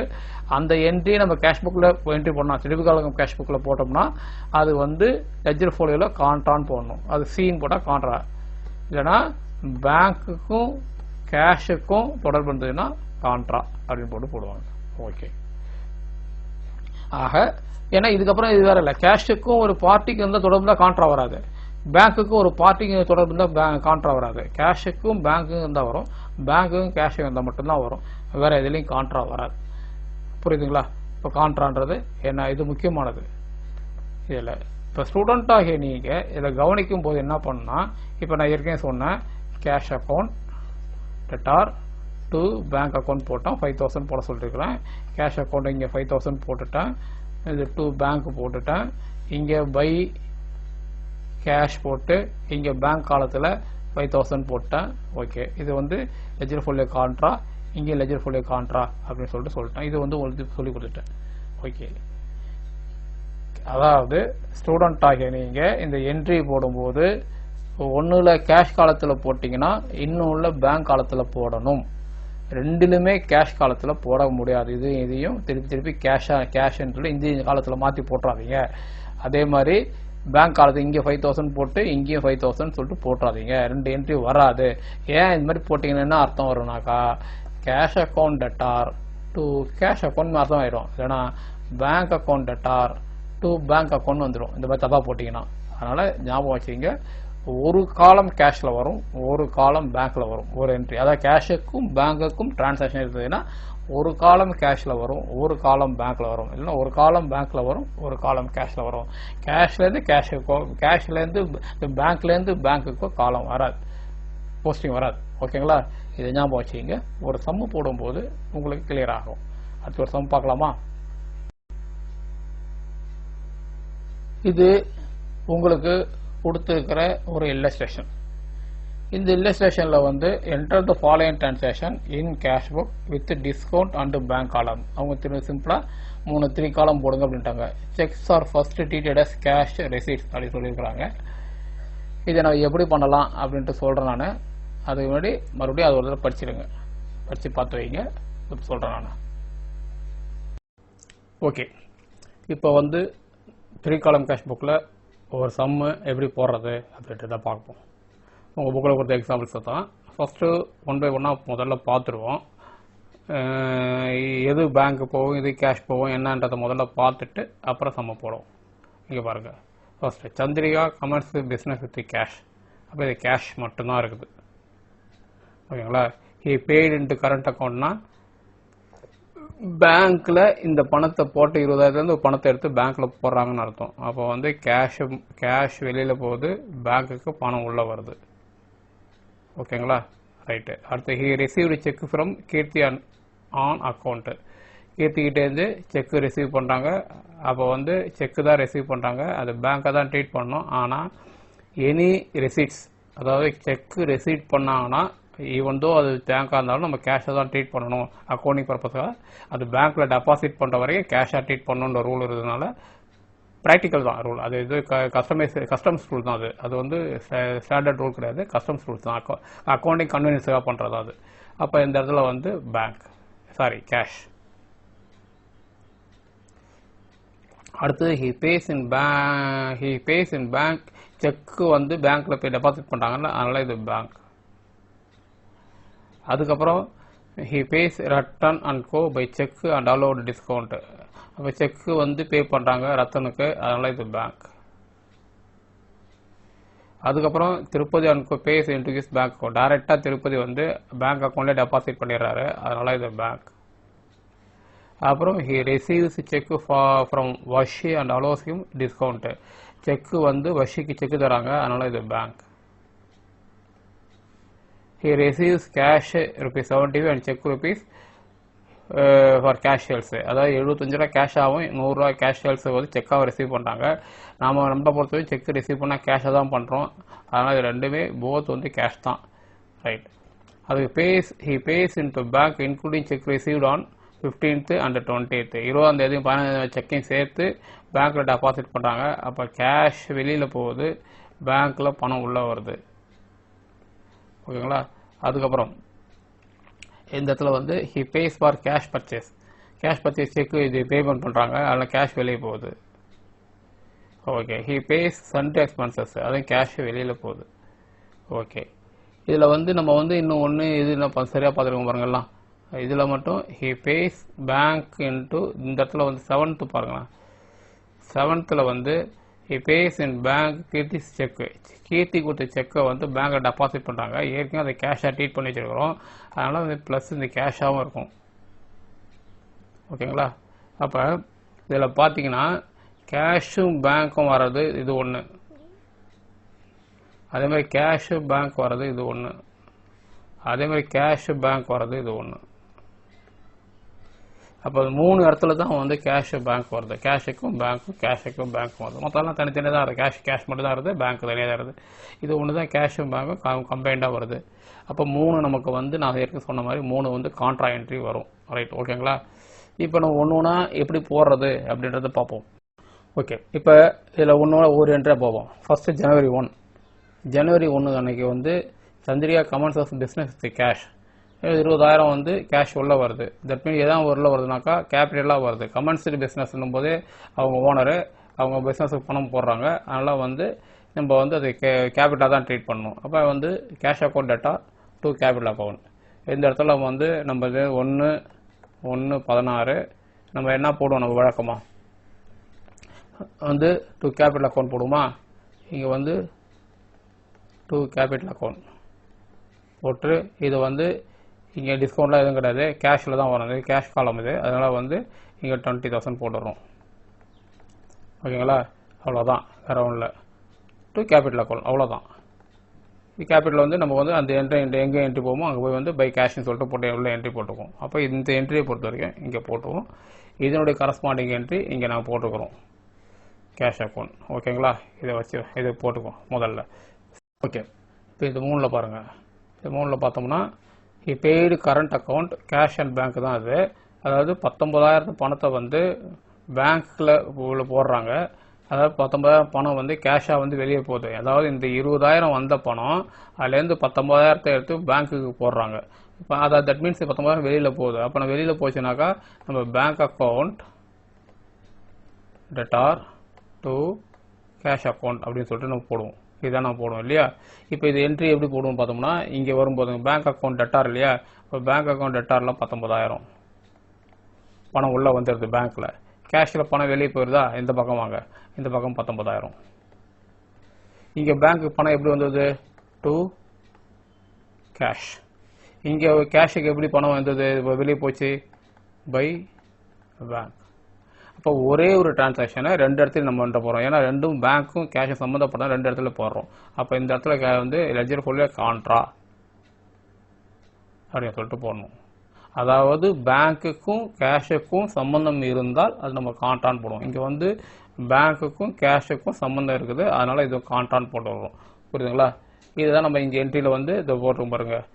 அந்த என்ட்ரி நம்ம கேஷ் புக்கில் என்ட்ரி பண்ணோம், திருப்பிகாலம் கேஷ் புக்கில் போட்டோம்னா அது வந்து லெட்ஜர் ஃபோலியோவில் கான்ட்ரான்னு போடணும். அது சீன் போட்டால் கான்ட்ரா, இல்லைன்னா பேங்க்குக்கும் கேஷுக்கும் தொடர்பு இருந்ததுன்னா கான்ட்ரா அப்படின்னு போடுவாங்க. ஓகே. ஆக ஏன்னா இதுக்கப்புறம் இது வேற இல்லை, கேஷுக்கும் ஒரு பார்ட்டிக்கு இருந்தால் தொடர்பு தான் கான்ட்ரா வராது, பேங்க்குக்கும் ஒரு பார்ட்டிக்கு தொடர்பு இருந்தால் கான்ட்ரா வராது. கேஷுக்கும் பேங்க்குக்கும் இருந்தால் வரும், பேங்க்குக்கும் கேஷுக்கும் இருந்தால் மட்டும்தான் வரும், வேற எதுலையும் கான்ட்ரா வராது. புரியுதுங்களா? இப்போ கான்ட்ரான்றது என்ன, இது முக்கியமானது. இதில் இப்போ ஸ்டூடெண்ட் ஆகிய நீங்கள் இதில் கவனிக்கும் போது என்ன பண்ணால், இப்போ நான் ஏற்கனவே சொன்னேன் cash account debtor to bank account போட்டோம், 5000 போட சொல்லியிருக்கிறேன். கேஷ் அக்கௌண்ட் இங்கே 5000 போட்டுட்டேன், இது டு பேங்க் போட்டுட்டேன், இங்கே பை கேஷ் போட்டு இங்கே பேங்க் காலத்தில் 5000 போட்டேன். ஓகே. இது வந்து லெட்ஜர் ஃபோலியோ கான்ட்ரா, இங்கே லெட்ஜர் ஃபோலியோ கான்ட்ரா அப்படின்னு சொல்லிட்டேன். இது வந்து உங்களுக்கு சொல்லி கொடுத்துட்டேன். ஓகே. அதாவது ஸ்டூடெண்ட் ஆகிய நீங்கள் இந்த என்ட்ரி போடும்போது ஒன்றில் கேஷ் காலத்தில் போட்டிங்கன்னா இன்னொன்றுல பேங்க் காலத்தில் போடணும். ரெண்டிலுமே கேஷ் காலத்தில் போட முடியாது. இதையும் திருப்பி கேஷ்ன்னு சொல்லி இந்த காலத்தில் மாற்றி போட்டுறாதீங்க. அதே மாதிரி பேங்க் காலத்தில் இங்கே 5000 போட்டு இங்கேயும் 5000 சொல்லிட்டு போட்டுறாதீங்க, ரெண்டு என்ட்ரி வராது. ஏன் இந்த மாதிரி போட்டிங்கன்னா என்ன அர்த்தம் வரும்னாக்கா cash account debtor to cash account அர்த்தம் ஆயிடும், இல்லைன்னா bank account debtor to bank account வந்துடும் இந்த மாதிரி தப்பாக போட்டிங்கன்னா. அதனால் ஞாபகம் வச்சுக்கிங்க, ஒரு காலம் கேஷில் வரும், ஒரு காலம் பேங்க்கில் வரும், ஒரு என்ட்ரி. அதாவது கேஷுக்கும் பேங்க்குக்கும் டிரான்சாக்ஷன் இருந்ததுன்னா ஒரு காலம் கேஷில் வரும், ஒரு காலம் பேங்க்கில் வரும், இல்லைன்னா ஒரு காலம் பேங்க்கில் வரும், ஒரு காலம் கேஷில் வரும். கேஷ்லேருந்து கேஷுக்கோ, கேஷ்லேருந்து பேங்க்லேருந்து பேங்க்குக்கோ காலம் வராது, போஸ்டிங் வராது. ஓகேங்களா? இதை ஞாபகம் வச்சுக்கிங்க. ஒரு சம்மு போடும்போது உங்களுக்கு கிளியர் ஆகும். அடுத்து ஒரு சம் பார்க்கலாமா? இது உங்களுக்கு கொடுத்துருக்கிற ஒரு இல்லஸ்ட்ரேஷன். இந்த இல்லஸ்ட்ரேஷனில் வந்து enter the following transaction in cash book with discount and bank column. அவங்க திரும்ப சிம்பிளாக 3 காலம் போடுங்க அப்படின்ட்டாங்க. Cheques are first treated as cash receipts அப்படின்னு சொல்லியிருக்கிறாங்க. இதை நான் எப்படி பண்ணலாம் அப்படின்ட்டு சொல்கிறேன் நான். அதுக்கு முன்னாடி மறுபடியும் அது ஒரு தடவை படிச்சிடுங்க, படித்து பார்த்து வைங்க. இப்போ சொல்கிறேன் நான். ஓகே. இப்போ வந்து 3 காலம் கேஷ் புக்கில் ஒரு சம்மு எப்படி போடுறது அப்படின்ட்டு தான் பார்ப்போம். உங்கள் புக்கில் கொடுத்த எக்ஸாம்பிள்ஸை தான் ஃபஸ்ட்டு 1 by 1 முதல்ல பார்த்துருவோம். எது பேங்க்கு போகும், எது கேஷ் போகும் என்னன்றதை முதல்ல பார்த்துட்டு அப்புறம் சம்ம போடுவோம். இங்கே பாருங்கள், first Chandrika commerce business with cash. அப்போ இது கேஷ் மட்டும்தான் இருக்குது. ஓகேங்களா? ஹி பெய்டு இன்ட்டு கரண்ட் அக்கௌண்ட்னா பேங்க்கில் இந்த பணத்தை போட்டு 20,000 ஒரு பணத்தை எடுத்து பேங்க்கில் போடுறாங்கன்னு அர்த்தம். அப்போ வந்து கேஷ் வெளியில் போகுது, பேங்க்குக்கு பணம் உள்ளே வருது. ஓகேங்களா? ரைட்டு. அடுத்து he received cheque from Keerthi on account. கீர்த்திக்கிட்டேருந்து செக்கு ரிசீவ் பண்ணுறாங்க. அப்போ வந்து செக்கு தான் ரிசீவ் பண்ணுறாங்க, அது பேங்க்கை தான் ட்ரீட் பண்ணணும். ஆனால் எனி ரெசிப்ட்ஸ், அதாவது செக்கு ரெசீட் பண்ணாங்கன்னா ஈவன் தோ அது பேங்காக இருந்தாலும் நம்ம கேஷை தான் ட்ரீட் பண்ணணும் அக்கௌண்டிங் பர்பஸாக. அது பேங்க்கில் டெபாசிட் பண்ணுற வரைக்கும் கேஷாக ட்ரீட் பண்ணணுன்ற ரூல் இருந்ததுனால ப்ராக்டிக்கல் தான் ரூல். அது இது கஸ்டம்ஸ் ரூல் தான். அது வந்து ஸ்டாண்டர்ட் ரூல் கிடையாது, கஸ்டம்ஸ் ரூல்ஸ் தான். அக்கௌண்டிங் கன்வீனியன்ஸாக பண்ணுறது அது. அப்போ இந்த இடத்துல வந்து கேஷ். அடுத்தது he pays in bank. Cheque வந்து பேங்க்கில் போய் டெபாசிட் பண்ணுறாங்கல்ல, அதனால் இது பேங்க். அதுக்கப்புறம் he pays Ratan and co by cheque and allowed discount. அப்போ செக்கு வந்து பே பண்ணுறாங்க ரத்தனுக்கு, அதனால் இது பேங்க். அதுக்கப்புறம் Tirupati and co pays into his bank account. டைரெக்டாக திருப்பதி வந்து பேங்க் அக்கௌண்ட்லேயே டெபாசிட் பண்ணிடுறாரு, அதனால் இது பேங்க். அப்புறம் he receives cheque from Vashi and allows him discount. Cheque வந்து வஷிக்கு செக்கு தராங்க, அதனால் இது bank. He receives cash ₹75 and check rupees for cash sales. அதாவது 75 ரூபா கேஷ் ஆகும், 100 ரூபா கேஷ் சேல்ஸ் வந்து செக்காக ரிசீவ் பண்ணுறாங்க. நம்மளை பொறுத்தவரை செக் ரிசீவ் பண்ணால் கேஷை தான் பண்ணுறோம், அதனால் இது ரெண்டுமே போத் வந்து கேஷ் தான். ரைட். அதுக்கு he pays into bank including cheque received on 15th and 20th 20ஆம் தேதியும் 15ஆம் தேதி செக்கையும் சேர்த்து பேங்க்கில் டெபாசிட் பண்ணுறாங்க. அப்போ கேஷ் வெளியில் போகுது, பேங்க்கில் பணம் உள்ளே வருது. ஓகேங்களா? அதுக்கப்புறம் இந்த இடத்துல வந்து he pays for cash purchase cheque இது பேமெண்ட் பண்ணுறாங்க, அதில் கேஷ் வெளியே போகுது. Okay, he pays sundry expenses, அதுவும் கேஷ் வெளியில் போகுது. ஓகே, இதில் வந்து நம்ம வந்து இன்னும் ஒன்று இது நான் சரியாக பார்த்துருக்கோம் பாருங்கலாம். இதில் மட்டும் ஹி பேஸ் பேங்க் இன்ட்டு இந்த இடத்துல வந்து 7th பாருங்களேன். 7th வந்து ஹி பேஸ் இன் பேங்க் கீர்த்தி செக்கு, கீர்த்தி கொடுத்த செக்கை வந்து பேங்க்கில் டெபாசிட் பண்ணுறாங்க. ஏற்கனவே அதை கேஷாக ட்ரீட் பண்ணி வச்சுருக்கிறோம், அதனால் வந்து ப்ளஸ் இந்த கேஷாகவும் இருக்கும். ஓகேங்களா? அப்போ இதில் பார்த்தீங்கன்னா கேஷும் பேங்க்கும் வர்றது இது ஒன்று, அதேமாதிரி கேஷு பேங்க் வர்றது இது ஒன்று, அதேமாதிரி கேஷு பேங்க் வர்றது இது ஒன்று. அப்போ 3 இடத்துல தான் வந்து கேஷு பேங்க் வருது. கேஷுக்கும் பேங்க்கும் வருது. மொத்தம்லாம் தனித்தனியாக தான் வருது. கேஷ் மட்டும் தான் வருது, பேங்க் தனியாக தான் வருது. இது ஒன்று தான் கேஷும் பேங்க்கும் கம்பைண்டாக வருது. அப்போ 3 நமக்கு வந்து நான் ஏற்கனவே சொன்ன மாதிரி 3 வந்து கான்ட்ரா என்ட்ரி வரும். ரைட், ஓகேங்களா? இப்போ நம்ம ஒன்று எப்படி போடுறது அப்படின்றத பார்ப்போம். ஓகே, இப்போ இதில் ஒரு என்ட்ரியாக போவோம். ஃபஸ்ட்டு ஜனவரி 1 அன்னைக்கு வந்து Chandriya commenced of business with cash 20,000 வந்து கேஷ் உள்ளே வருது. தட் மீன் எதாவது உள்ள வருதுனாக்கா கேபிட்டலாக வருது. கமெண்ட்ஸ் பிஸ்னஸ்னும் போது அவங்க ஓனரு அவங்க பிஸ்னஸுக்கு பணம் போடுறாங்க, அதனால் வந்து நம்ம வந்து அது கேபிட்டலாக தான் ட்ரீட் பண்ணணும். அப்போ வந்து cash account debtor to capital account. இந்த இடத்துல வந்து நம்ம 1/16 நம்ம என்ன போடுவோம், நம்ம வழக்கமாக வந்து டு கேபிட்டல் அக்கௌண்ட் போடுவோமா. இங்கே வந்து டு கேபிட்டல் அக்கௌண்ட் போட்டு இது வந்து இங்கே டிஸ்கவுண்ட்லாம் எதுவும் கிடையாது, கேஷில் தான் வரும். இது கேஷ் காலம் இது, அதனால் வந்து இங்கே 20,000 போட்டுடுறோம். ஓகேங்களா? அவ்வளோதான், வேறு ஒன்றும் இல்லை. டு கேபிட்டல் அக்கௌண்ட் அவ்வளோதான். கேபிட்டல் வந்து நம்ம வந்து அந்த எங்கே என்ட்ரி போவோமோ அங்கே போய் வந்து பை கேஷ்னு சொல்லிட்டு போட்டு உள்ள என்ட்ரி போட்டுக்குவோம். அப்போ இந்த என்ட்ரியை பொறுத்த வரைக்கும் இங்கே போட்டுவோம். இதனுடைய கரஸ்பாண்டிங் என்ட்ரி இங்கே நான் போட்டுக்கிறோம், கேஷ் அக்கௌண்ட். ஓகேங்களா? இதை வச்சு இதை போட்டுக்குவோம் முதல்ல. ஓகே, இப்போ இது 3ல் பாருங்கள். இது 3ல் பார்த்தோம்னா paid current account cash and bank தான் அது. அதாவது 19,000 பணத்தை வந்து பேங்க்கில் உள்ள போடுறாங்க. அதாவது 19,000 பணம் வந்து கேஷாக வந்து வெளியே போகுது. அதாவது இந்த 20,000 வந்த பணம் அதுலேருந்து 19,000 எடுத்து பேங்க்குக்கு போடுறாங்க. இப்போ அதாவது தட் மீன்ஸ் 19,000 வெளியில் போகுது. அப்போ நம்ம வெளியில் போச்சுனாக்கா நம்ம bank account debtor to cash account அப்படின்னு சொல்லிட்டு நம்ம போடுவோம். இதுதான் நான் போடுவோம் இல்லையா? இப்போ இது என்ட்ரி எப்படி போடுவோம் பார்த்தோம்னா இங்கே வரும்போது பேங்க் அக்கௌண்ட் டெட்டார் இல்லையா? இப்போ பேங்க் அக்கௌண்ட் டெட்டாரில் 19,000 பணம் உள்ளே வந்துடுது பேங்க்கில். கேஷில் பணம் வெளியே போயிடுதா? இந்த பக்கம் வாங்க, இந்த பக்கம் 19,000. இங்கே பேங்க்கு பணம் எப்படி வந்தது? To cash. இங்கே கேஷுக்கு எப்படி பணம் வந்தது வெளியே போச்சு? By bank. அப்போ ஒரே ஒரு டிரான்சாக்ஷனை 2 இடத்துல நம்ம பண்ண போகிறோம். ஏன்னா ரெண்டும் பேங்க்கும் கேஷும் சம்மந்தப்பட்ட 2 இடத்துல போடுறோம். அப்போ இந்த இடத்துல வந்து லெட்ஜர் ஃபுல்லில் கான்ட்ரா அப்படின்னு சொல்லிட்டு போடணும். அதாவது பேங்க்குக்கும் கேஷுக்கும் சம்மந்தம் இருந்தால் அது நம்ம கான்ட்ரான்னு போடுவோம். இங்கே வந்து பேங்க்குக்கும் கேஷுக்கும் சம்மந்தம் இருக்குது, அதனால் இது கான்ட்ரான்னு போட்டு வரும். புரியுதுங்களா? இதுதான் நம்ம இங்கே என்ட்ரியில் வந்து இதை போட்டுருவோம் பாருங்கள்.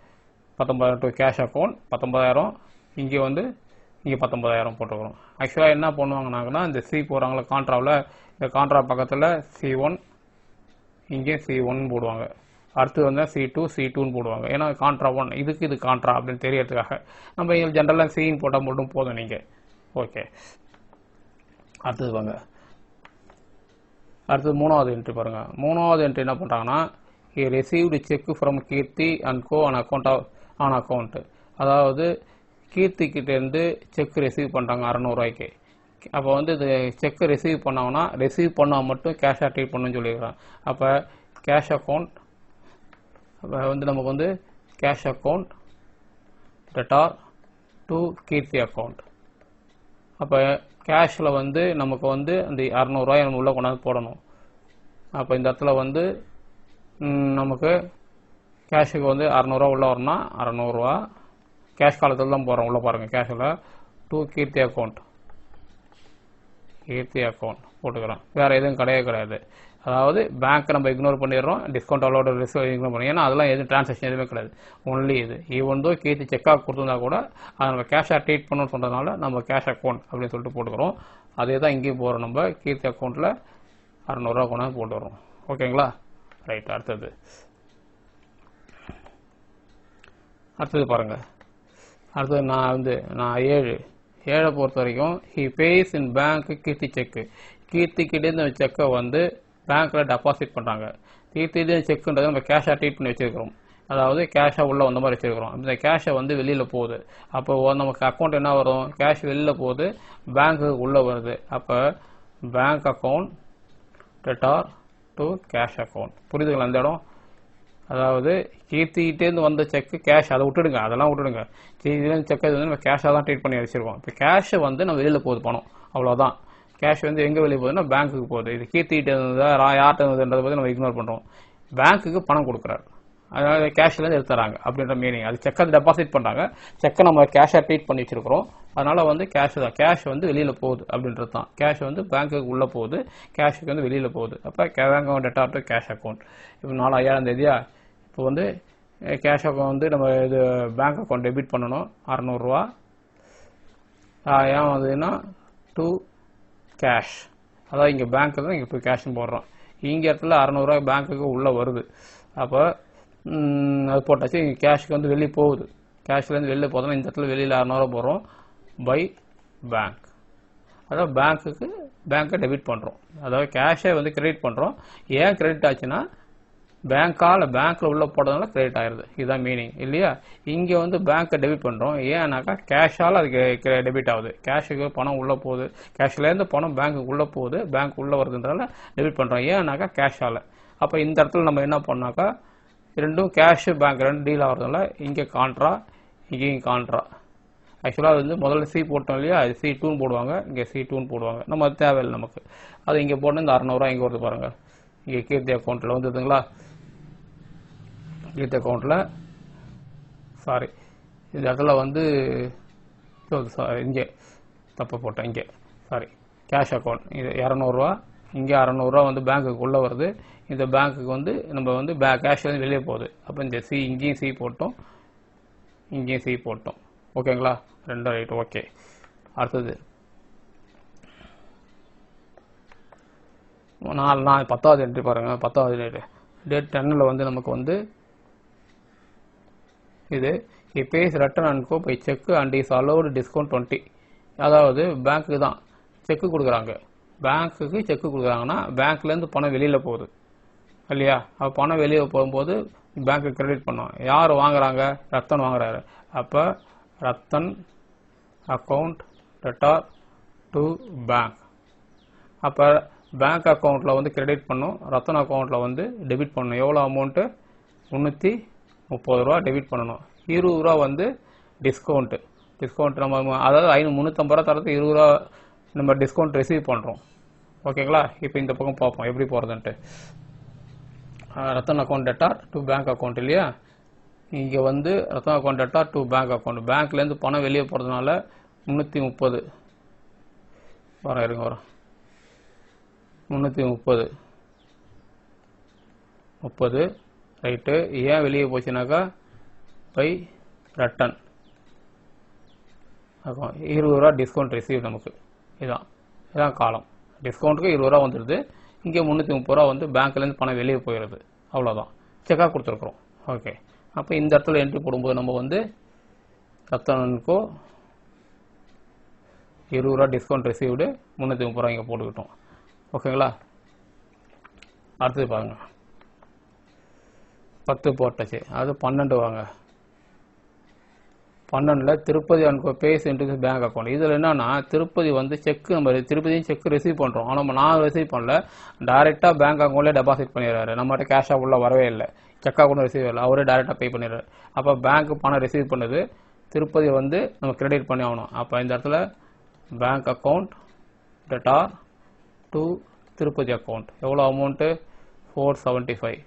19,000 டு கேஷ் அக்கௌண்ட் 19,000, இங்கே வந்து இங்கே 19,000 போட்டுக்கிறோம். ஆக்சுவலாக என்ன பண்ணுவாங்கனாங்கன்னா இந்த சி போகிறாங்களா கான்ட்ராவில், இந்த கான்ட்ரா பக்கத்தில் C1 இங்கே C1 போடுவாங்க. அடுத்து வந்து C2ன்னு போடுவாங்க. ஏன்னா கான்ட்ரா 1 இதுக்கு இது கான்ட்ரா அப்படின்னு தெரியறதுக்காக. நம்ம இங்கே ஜென்ரலாக சின்னு போட்டால் மட்டும் போதும் நீங்கள். ஓகே, அடுத்தது வாங்க. அடுத்தது 3வது என்ட்ரி பாருங்கள். 3வது என்ட்ரி என்ன பண்ணுறாங்கன்னா received cheque from Keerthi and co on account. அதாவது கீர்த்திக்கிட்டேருந்து செக் ரிசீவ் பண்ணுறாங்க 600 ரூபாய்க்கு. அப்போ வந்து இது செக்கை ரிசீவ் பண்ணாங்கன்னா ரிசீவ் பண்ணால் மட்டும் கேஷாக ட்ரீட் பண்ணணும்னு சொல்லியிருக்காங்க. அப்போ கேஷ் அக்கௌண்ட் வந்து நமக்கு வந்து cash account debtor to Keerthi account. அப்போ கேஷில் வந்து நமக்கு வந்து அந்த 600 ரூபாய் நம்ம உள்ளே கொண்டாந்து போடணும். அப்போ இந்த இடத்துல வந்து நமக்கு கேஷுக்கு வந்து 600 ரூபா உள்ளே வரணும்னா 600 ரூபா கேஷ் காலத்தில் தான் போகிறோம். உள்ளே பாருங்கள், கேஷில் டு கீர்த்தி அக்கௌண்ட் போட்டுக்கிறேன். வேறு எதுவும் கிடையாது. அதாவது பேங்க் நம்ம இக்னோர் பண்ணிடுறோம், டிஸ்கவுண்ட் அலோட ரிஸ்க் இக்னோர் பண்ணுறோம். ஏன்னா அதெல்லாம் எதுவும் டிரான்சாக்ஷன் எதுவுமே கிடையாது, ஒன்லி இது. ஈவன் தோ கீர்த்தி செக்காக கொடுத்துருந்தா கூட அதை நம்ம கேஷாக ட்ரீட் பண்ணணும்னு சொல்கிறதுனால நம்ம கேஷ் அக்கௌண்ட் அப்படின்னு சொல்லிட்டு போட்டுக்கிறோம். அதே தான் இங்கேயும் போகிறோம், நம்ம கீர்த்தி அக்கௌண்ட்டில் 600 ரூபா கொண்டாந்து போட்டு வரோம். ஓகேங்களா? ரைட். அடுத்தது பாருங்கள். அடுத்தது நான் 7 பொறுத்த வரைக்கும் ஹி பேஸ் இன் பேங்க் கீர்த்தி செக்கு. கீர்த்திக்கிட்டே இந்த செக்கை வந்து பேங்க்கில் டெபாசிட் பண்ணுறாங்க. கீர்த்திக்கிட்டே செக்குன்றதை நம்ம கேஷாக ட்ரீட் பண்ணி வச்சுருக்கிறோம், அதாவது கேஷாக உள்ளே வந்த மாதிரி வச்சுருக்கிறோம். இந்த கேஷை வந்து வெளியில் போகுது, அப்போ நமக்கு அக்கௌண்ட் என்ன வரும், கேஷ் வெளியில் போகுது, பேங்க்குக்கு உள்ளே வருது. அப்போ bank account debtor to cash account. புரியுதுங்களா அந்த இடம்? அதாவது கீர்த்திகிட்டேருந்து வந்த செக்கு கேஷ், அதை விட்டுடுங்க, அதெல்லாம் விட்டுடுங்க. கீர்த்திலேருந்து செக்கை வந்து நம்ம கேஷாக தான் ட்ரீட் பண்ணி வச்சுருக்கோம். இப்போ கேஷை வந்து நம்ம வெளியில் போகுது பணம், அவ்வளோதான். கேஷ் வந்து எங்கே வெளியே போகுதுன்னா பேங்க்குக்கு போகுது. இது கீர்த்திகிட்ட இருந்ததா யார்கிட்ட இருந்ததுன்றதை பற்றி நம்ம இக்னோர் பண்ணுறோம். பேங்க்குக்கு பணம் கொடுக்குறாரு, அதாவது கேஷ்லேருந்து எடுத்துறாங்க அப்படின்ற மீனிங். அது செக்கை டெபாசிட் பண்ணுறாங்க, செக்கை நம்ம கேஷாக ட்ரீட் பண்ணி வச்சுருக்கிறோம். அதனால் வந்து கேஷ் தான், கேஷ் வந்து வெளியில் போகுது அப்படின்றது தான். கேஷ் வந்து பேங்க்குக்கு உள்ளே போகுது, கேஷுக்கு வந்து வெளியில் போகுது. அப்போ bank account debtor to cash account. இப்போ 4/5 தேதியா, இப்போ வந்து கேஷ் அக்கௌண்ட் வந்து நம்ம இது பேங்க் அக்கௌண்ட் டெபிட் பண்ணணும் 600 ரூபா. ஏன் வந்ததுன்னா டு கேஷ், அதாவது இங்கே பேங்க்கு தான் இங்கே போய் கேஷ்னு போடுறோம். இங்கே இடத்துல 600 ரூபா பேங்க்குக்கு உள்ளே வருது. அப்போ அது போட்டாச்சு. இங்கே கேஷுக்கு வந்து வெளியே போகுது, கேஷ்லேருந்து வெளியில் போதுன்னா இந்த இடத்துல வெளியில் 600 ரூபா போடுறோம் பை பேங்க். அதாவது பேங்க்கை டெபிட் பண்ணுறோம், அதாவது கேஷை வந்து கிரெடிட் பண்ணுறோம். ஏன் கிரெடிட் ஆச்சுன்னா பேங்க்கில் உள்ளே போடுறதுனால கிரெடிட் ஆயிடுது, இதுதான் மீனிங் இல்லையா? இங்கே வந்து பேங்க்கை டெபிட் பண்ணுறோம், ஏன்னாக்கா கேஷால் அதுக்கு டெபிட் ஆகுது. கேஷுக்கு பணம் உள்ளே போகுது, கேஷ்லேருந்து பணம் பேங்க்குக்கு உள்ளே போகுது, பேங்க் உள்ளே வருதுன்றதால டெபிட் பண்ணுறோம், ஏன்னாக்கா கேஷால். அப்போ இந்த இடத்துல நம்ம என்ன பண்ணாக்கா ரெண்டும் கேஷு பேங்க் ரெண்டு டீல் ஆகிறதுனால இங்கே கான்ட்ரா, இங்கேயும் கான்ட்ரா. ஆக்சுவலாக அது வந்து முதல்ல சி போட்டோம் இல்லையா, அது C2ன்னு போடுவாங்க, இங்கே C2ன்னு போடுவாங்க. நம்ம அது தேவையில்லை நமக்கு. அது இங்கே போட்டு இந்த 600 ரூபா இங்கே வருது பாருங்கள், இங்கே கீர்த்தி அக்கௌண்ட்டில் வந்துதுங்களா. கீர்த்தி அக்கௌண்ட்டில் சாரி இந்த இடத்துல வந்து இங்கே தப்பு போட்டேன், இங்கே சாரி கேஷ் அக்கௌண்ட் இது 200 ரூபா, இங்கே 600 ரூபா வந்து பேங்க்குக்கு உள்ளே வருது. இந்த பேங்க்குக்கு வந்து நம்ம வந்து கேஷ் வந்து வெளியே போகுது. அப்போ இந்த இங்கேயும் சி போட்டோம், இங்கேயும் சி போட்டோம். ஓகேங்களா? ரெண்டும் ரைட். ஓகே. அடுத்தது நான் 10வது என்ட்ரி பாருங்கள். 10வது டேட் 10ல் வந்து நமக்கு வந்து இது pays Ratan and co by cheque and is allowed discount 20. அதாவது பேங்க்குக்கு தான் செக்கு கொடுக்குறாங்க, பேங்க்குக்கு செக்கு கொடுக்குறாங்கன்னா பேங்க்லேருந்து பணம் வெளியில் போகுது இல்லையா? அப்போ பணம் வெளியே போகும்போது பேங்க்கு கிரெடிட் பண்ணோம். யார் வாங்குறாங்க? ரத்தன் வாங்குறாரு. அப்போ Ratan account debtor to bank. அப்போ பேங்க் அக்கௌண்ட்டில் வந்து கிரெடிட் பண்ணும், ரத்தன் அக்கௌண்ட்டில் வந்து டெபிட் பண்ணணும். எவ்வளோ அமௌண்ட்டு? 330 ரூபா டெபிட் பண்ணணும். 20 ரூபா வந்து டிஸ்கவுண்ட் நம்ம அதாவது 350 ரூபா தரது 20 ரூபா நம்ம டிஸ்கவுண்ட் ரிசீவ் பண்ணுறோம். ஓகேங்களா? இப்போ இந்த பக்கம் பார்ப்போம் எப்படி போகிறதுன்ட்டு. Rathan account debtor to bank account இல்லையா? இங்கே வந்து Rathan account debtor to bank account. பேங்க்லேருந்து பணம் வெளியே போகிறதுனால 330 வரும் 330 ரைட்டு. ஏன் வெளியே போச்சுனாக்கா பை ரிட்டன் அக்கௌண்ட் 20 ரூபா டிஸ்கவுண்ட் ரிசீவ் நமக்கு. இதான் காலம். டிஸ்கவுண்ட்டுக்கு 20 ரூபா வந்துடுது, இங்கே 330 ரூபா வந்து பேங்க்லேருந்து பணம் வெளியே போயிடுது. அவ்வளோதான், செக்காக கொடுத்துருக்குறோம். ஓகே. அப்போ இந்த இடத்துல என்ட்ரி போடும்போது நம்ம வந்து ரத்தனுக்கோ 20 ரூபா டிஸ்கவுண்ட் ரிசீவ்டு 330 ரூபா இங்கே போட்டுக்கிட்டோம். ஓகேங்களா? அடுத்தது பாருங்கள், 10 போட்டாச்சு, அது 12 வாங்க. 12ல் Tirupati and co pays into bank account. இதில் என்னன்னா திருப்பதி வந்து செக் நம்ம திருப்பதியும் செக் ரிசீவ் பண்ணுறோம், ஆனால் நான் ரிசீவ் பண்ணல, டைரெக்டாக பேங்க் அக்கௌண்ட்லேயே டெபாசிட் பண்ணிடுறாரு. நம்மகிட்ட கேஷாக உள்ள வரவே இல்லை, செக்காக கூட ரிசீவ் இல்லை, அவரே டைரெக்டாக பே பண்ணிடுறாரு. அப்போ பேங்க் பணம் ரிசீவ் பண்ணுது, திருப்பதி வந்து நம்ம கிரெடிட் பண்ணி ஆகணும். அப்போ இந்த இடத்துல bank account debtor to Tirupati account. எவ்வளோ அமௌண்ட்டு? 475.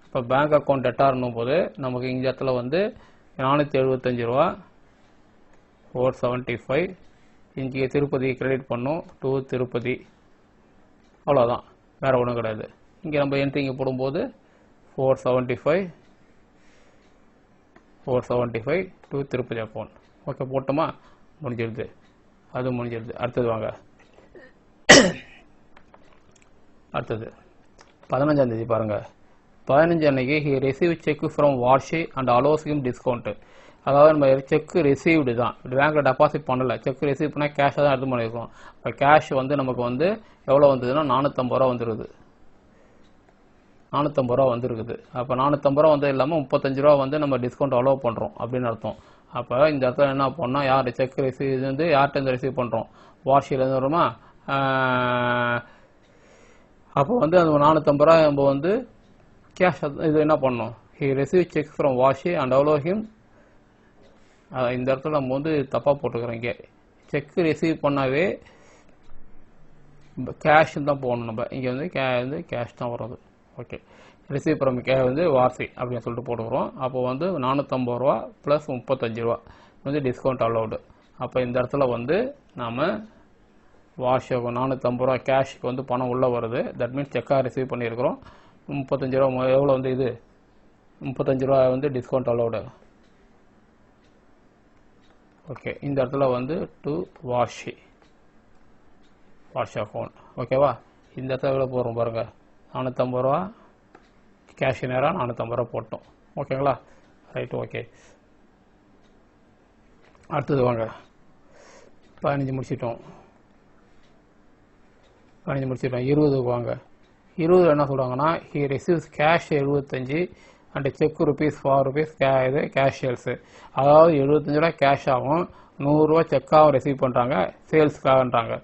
இப்போ பேங்க் அக்கௌண்ட் டெட்டார்னும் போது நமக்கு இந்த இடத்துல வந்து 475 ரூபா 475. இங்கே திருப்பதி கிரெடிட் பண்ணும் டு திருப்பதி. அவ்வளோதான், வேறு ஒன்றும் கிடையாது. இங்கே நம்ம என்ட்ரி இங்கே போடும்போது 475 to திருப்பதி அக்கௌண்ட். ஓகே, போட்டோமா? முடிஞ்சிருது, அது முடிஞ்சிருது. அடுத்தது வாங்க, அடுத்தது 15ஆம் தேதி பாருங்க. 15 அன்னைக்கு he received check from Varshi and allows him discount. அதாவது நம்ம செக் ரிசீவ்டு தான், பேங்க்ல டெபாசிட் பண்ணல. செக் ரிசீவ் பண்ணால் கேஷாக தான் எடுத்து பண்ணியிருக்கோம். இப்போ கேஷ் வந்து நமக்கு வந்து எவ்வளோ வந்ததுன்னா 450 ரூபா வந்துருக்குது. 450 ரூபா வந்துருக்குது. அப்போ 450 ரூபா வந்து இல்லாமல் 35 ரூபா வந்து நம்ம டிஸ்கவுண்ட் அலோவ் பண்ணுறோம் அப்படின்னு அர்த்தம். அப்போ இந்த இடத்துல என்ன பண்ணோம், யார் செக் ரிசீவ் இது வந்து யார்கிட்ட ரிசீவ் பண்ணுறோம், வார்ஷிலேருந்து வருமா. அப்போ வந்து அந்த 450 ரூபா நம்ம வந்து கேஷ் இது என்ன பண்ணோம், he received check from Varshi and allow him. இந்த இடத்துல நம்ம வந்து தப்பாக போட்டுக்கிறோம். இங்கே செக் ரிசீவ் பண்ணாவே கேஷ் தான் போகணும். நம்ம இங்கே வந்து கேஷ் தான் வருது. ஓகே, ரிசீவ் ஃப்ரம் வந்து வார்சி அப்படின்னு சொல்லிட்டு போட்டுக்கிறோம். அப்போ வந்து 450 ரூபா ப்ளஸ் 35 ரூபா வந்து டிஸ்கவுண்ட் அலௌடு. அப்போ இந்த இடத்துல வந்து நாம் வார்ஷி 450 ரூபா கேஷுக்கு வந்து பணம் உள்ளே வருது. தட் மீன்ஸ் செக்காக ரிசீவ் பண்ணியிருக்கிறோம். 35 ரூபா எவ்வளோ வந்து இது 35 ரூபா வந்து டிஸ்கவுண்ட் அலௌடு. ஓகே, இந்த இடத்துல வந்து டு வார்ஷி அக்கௌண்ட். ஓகேவா? இந்த இடத்துல எவ்வளோ போடுறோம் பாருங்கள், 450 ரூபா கேஷ் நேராக 450 ரூபா போட்டோம். ஓகேங்களா? Right, okay. அடுத்தது வாங்க, 15 முடிச்சிட்டோம். 20 வாங்க. 20 என்ன சொல்கிறாங்கன்னா, he receives cash 75 and check rupees 4 rupees இது கேஷ் சேல்ஸு. அதாவது 75 ரூபா கேஷ் ஆகும், 100 ரூபா செக்காகவும் ரிசீவ் பண்ணுறாங்க, சேல்ஸுக்காகன்றாங்க.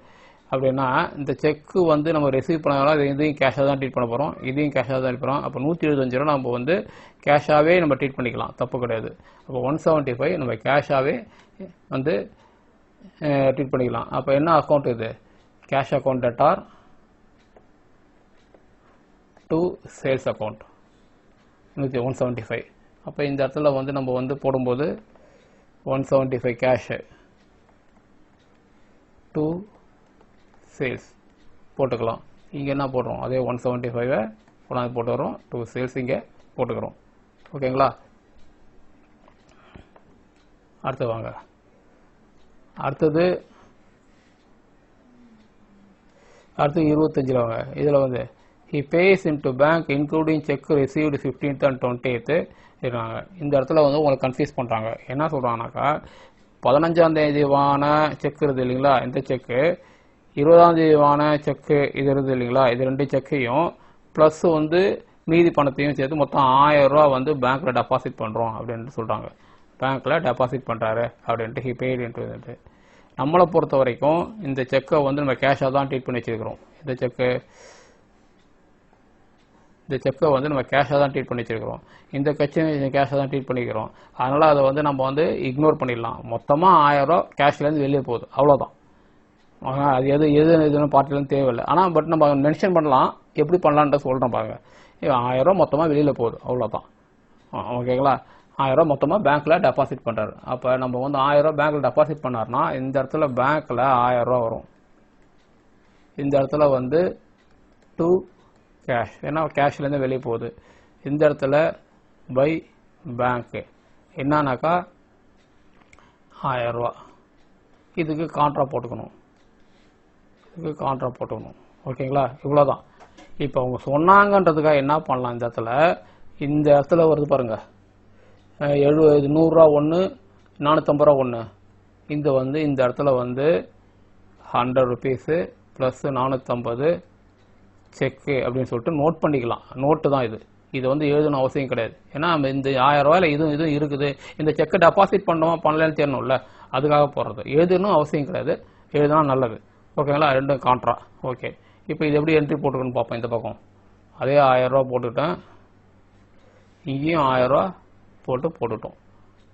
அப்படின்னா இந்த செக்கு வந்து நம்ம ரிசீவ் பண்ணாலும் இதையும் கேஷாக தான் ட்ரீட் பண்ண போகிறோம், இதையும் கேஷாக தான் ட்ரீட் பண்ணுறோம். அப்போ 175 ரூபா நம்ம வந்து கேஷாகவே நம்ம ட்ரீட் பண்ணிக்கலாம், தப்பு கிடையாது. அப்போ 175 நம்ம கேஷாகவே வந்து ட்ரீட் பண்ணிக்கலாம். அப்போ என்ன அக்கௌண்ட் இது, cash account debtor to sales account 175. அப்போ இந்த இடத்துல வந்து நம்ம வந்து போடும்போது 175 கேஷு டு சேல்ஸ் போட்டுக்கலாம். இங்கே என்ன போடுறோம், அதே 175 கொண்டாந்து போட்டு வரோம், டு சேல்ஸ் இங்கே போட்டுக்கிறோம். ஓகேங்களா? அடுத்து வாங்க, அடுத்தது 25 வாங்க. இதில் வந்து he pays into bank including check received 15th and 20th இருக்காங்க. இந்த இடத்துல வந்து உங்களுக்கு கன்ஃபியூஸ் பண்ணுறாங்க. என்ன சொல்கிறாங்கனாக்கா, 15ஆம் தேதிவான செக் இருக்குது இல்லைங்களா, இந்த செக்கு 20ஆம் தேதிவான செக்கு இது இருக்குது இல்லைங்களா, இது 2 செக்கையும் ப்ளஸ் வந்து மீதி பணத்தையும் சேர்த்து மொத்தம் 1000 ரூபா வந்து பேங்க்கில் டெபாசிட் பண்ணுறோம் அப்படின்ட்டு சொல்கிறாங்க. பேங்க்கில் டெபாசிட் பண்ணுறாரு அப்படின்ட்டு he paid into. நம்மளை பொறுத்த வரைக்கும் இந்த செக்கை வந்து நம்ம கேஷாக தான் ட்ரீட் பண்ணி வச்சுருக்கிறோம். இந்த செக்கை வந்து நம்ம கேஷாக தான் ட்ரீட் பண்ணி வச்சுருக்கிறோம். இந்த கட்சியும் கேஷாக தான் ட்ரீட் பண்ணிக்கிறோம். அதனால் அதை வந்து நம்ம வந்து இக்னோர் பண்ணிடலாம். மொத்தமாக 1000 ரூபா கேஷ்லேருந்து வெளியே போகுது, அவ்வளோதான். அது எதுன்னு பார்ட்டிலேருந்து தேவையில்லை. ஆனால் பட் நம்ம மென்ஷன் பண்ணலாம், எப்படி பண்ணலான்ட்டு சொல்கிறோம் பாருங்கள். 1000 ரூபா மொத்தமாக வெளியில் போகுது, அவ்வளோதான். ஓகேங்களா? 1000 ரூபா மொத்தமாக பேங்க்கில் டெபாசிட் பண்ணுறாரு. அப்போ நம்ம வந்து 1000 ரூபா பேங்க்கில் டெபாசிட் பண்ணார்னா இந்த இடத்துல பேங்க்கில் 1000 ரூபா வரும். இந்த இடத்துல வந்து டு கேஷ், ஏன்னா கேஷ்லேருந்து வெளியே போகுது. இந்த இடத்துல பை பேங்க்கு என்னன்னாக்கா 1000 ரூபா. இதுக்கு கான்ட்ரா போட்டுக்கணும். ஓகேங்களா? இவ்வளோதான். இப்போ அவங்க சொன்னாங்கன்றதுக்காக என்ன பண்ணலாம், இந்த இடத்துல வருது பாருங்கள், 100 ரூபா ஒன்று, 450 ரூபா ஒன்று. இந்த இடத்துல வந்து 100 ருபீஸு ப்ளஸ் 450 செக்கு அப்படின்னு சொல்லிட்டு நோட் பண்ணிக்கலாம். நோட்டு தான் இது வந்து எழுதணும் அவசியம் கிடையாது. ஏன்னா நம்ம இந்த 1000 ரூபாயில் இதுவும் இருக்குது, இந்த செக்கை டெபாசிட் பண்ணலன்னு தெரியணும்ல, அதுக்காக போடுறது. எழுதணும் அவசியம் கிடையாது, எழுதுனா நல்லது. ஓகேங்களா? 2 கான்ட்ரா. ஓகே, இப்போ இது எப்படி என்ட்ரி போட்டுக்கணும்னு பார்ப்போம். இந்த பக்கம் அதே 1000 ரூபா போட்டுக்கிட்டேன், இங்கேயும் 1000 ரூபா போட்டுட்டோம்.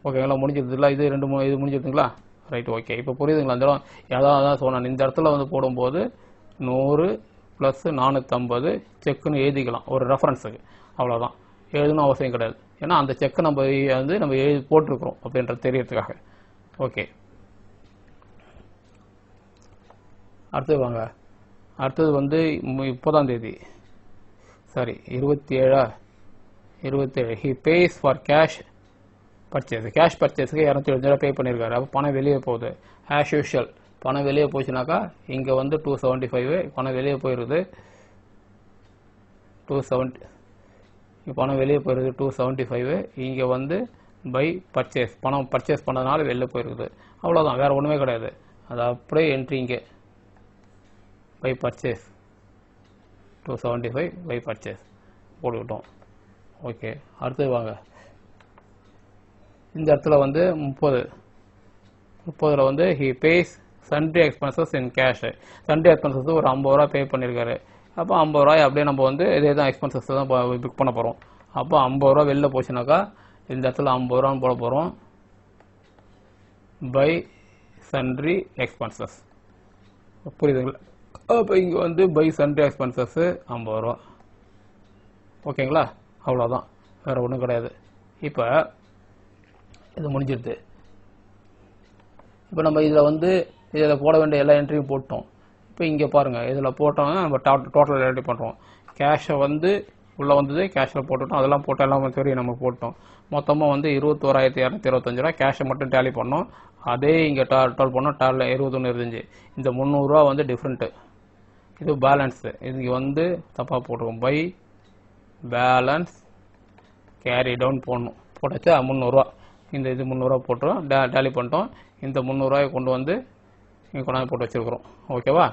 ஓகேங்களா? முடிஞ்சிருதுங்களா? இது 2 இது முடிஞ்சிருதுங்களா? Right, okay. இப்போ புரியுதுங்களா? இந்த இடம் அதான் சொன்னேன். இந்த இடத்துல வந்து போடும்போது 100 ப்ளஸ் 450 செக்குன்னு எழுதிக்கலாம் ஒரு ரெஃபரன்ஸுக்கு, அவ்வளோதான். எழுதணும் அவசியம் கிடையாது. ஏன்னா அந்த செக்கை நம்ம எழுதி போட்டிருக்கிறோம் அப்படின்ற தெரியறதுக்காக. ஓகே, அடுத்தது வாங்க. அடுத்தது வந்து 30ஆம் தேதி sorry 27 he pays for cash purchase. Cash பர்ச்சேஸுக்கு 275 ரூபா பே பண்ணியிருக்காரு. அப்போ பணம் வெளியே போகுது. ஆஸ் யூஷுவல் பணம் வெளியே போச்சுனாக்கா இங்கே வந்து 275 பணம் வெளியே போயிடுது. 270 பணம் வெளியே போயிடுது 275. இங்கே வந்து பை பர்ச்சேஸ் பணம் பர்ச்சேஸ் பண்ணதுனால வெளியே போயிருக்குது. அவ்வளோதான், வேறு ஒன்றுமே கிடையாது. அது அப்படியே என்ட்ரி இங்கே பை பர்ச்சேஸ் 275 பை பர்ச்சேஸ் போட்டுக்கிட்டோம். ஓகே, அடுத்தது வாங்க. இந்த இடத்துல வந்து 30ல் வந்து he pays sundry expenses in cash. sundry expenses ஒரு 50 ரூபா பே பண்ணியிருக்காரு. அப்போ 50 ரூபாய் அப்படியே நம்ம வந்து இதே தான் எக்ஸ்பென்சஸ் தான் புக் பண்ண போகிறோம். அப்போ 50 ரூபா வெளில போச்சுனாக்கா இந்த இடத்துல 50 ரூபான்னு போட போகிறோம். By sundry expenses. புரியுதுங்களா? அப்போ இங்கே வந்து பை sundry expenses 50 ரூபா. ஓகேங்களா? அவ்வளோதான், வேறு ஒன்றும் கிடையாது. இப்போ இது முடிஞ்சிடுது. இப்போ நம்ம இதில் வந்து இதில் போட வேண்டிய எல்லா என்ட்ரியும் போட்டோம். இப்போ இங்கே பாருங்கள், இதில் போட்டோம்னா நம்ம டோட்டல் என்ட்ரி பண்ணுறோம். கேஷை வந்து உள்ளே வந்தது, கேஷில் போட்டுட்டோம். அதெல்லாம் போட்டு எல்லாம் தெரியும் நம்ம போட்டோம். மொத்தமாக வந்து 21,225 ரூபா கேஷை மட்டும் டேலி பண்ணோம். அதே இங்கே டோட்டல் பண்ணோம். டேலில் 21 இந்த 300 ரூபா வந்து டிஃப்ரெண்ட்டு. இது பேலன்ஸு. இது வந்து தப்பாக போட்டுருவோம். பை பேலன்ஸ் கேரி டவுன் போடணும். போட்டாச்சு 300 ரூபா. இந்த இது 300 ரூபா போட்டுரும். டேலி பண்ணிட்டோம். இந்த 300 ரூபாயை கொண்டு வந்து இங்கே கொண்டாந்து போட்டு வச்சுருக்குறோம். ஓகேவா?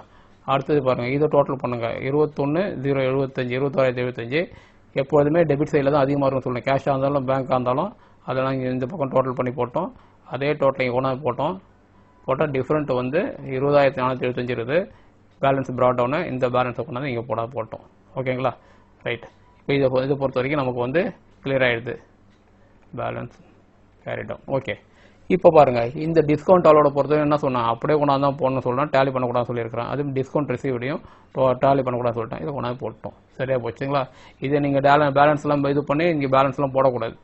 அடுத்தது பாருங்கள், இதை டோட்டல் பண்ணுங்கள். 21,075 21,075 எப்போதுமே டெபிட் சைடில் தான் அதிகமாக இருக்கும்னு சொல்லணும். கேஷாக இருந்தாலும் பேங்காக இருந்தாலும் அதெல்லாம் இங்கே இந்த பக்கம் டோட்டல் பண்ணி போட்டோம். அதே டோட்டல் இங்கே கொண்டாந்து போட்டால் டிஃப்ரெண்ட் வந்து 20,475 இருக்குது. பேலன்ஸ் ப்ராட் டவுனு இந்த பேலன்ஸை கொண்டாந்து இங்கே போட்டோம். ஓகேங்களா? ரைட். இப்போ இதை பொறுத்த வரைக்கும் நமக்கு வந்து கிளியர் ஆகிடுது. Balance carry down. ஓகே, இப்போ பாருங்கள், இந்த டிஸ்கவுண்ட் அலோட பொறுத்தவரை என்ன சொன்னால் அப்படியே கொண்டாந்து தான் போடணும்னு சொல்கிறேன். டேலி பண்ணக்கூடாது சொல்லியிருக்கிறேன். அதுவும் டிஸ்கவுண்ட் ரிசீவ்டையும் டேலி பண்ணக்கூடாது சொல்லிட்டேன். இதை கொண்டாந்து போட்டோம். சரியாக போச்சுங்களா? இதை நீங்கள் பேலன்ஸ்லாம் இது பண்ணி இங்கே பேலன்ஸ்லாம் போடக்கூடாது.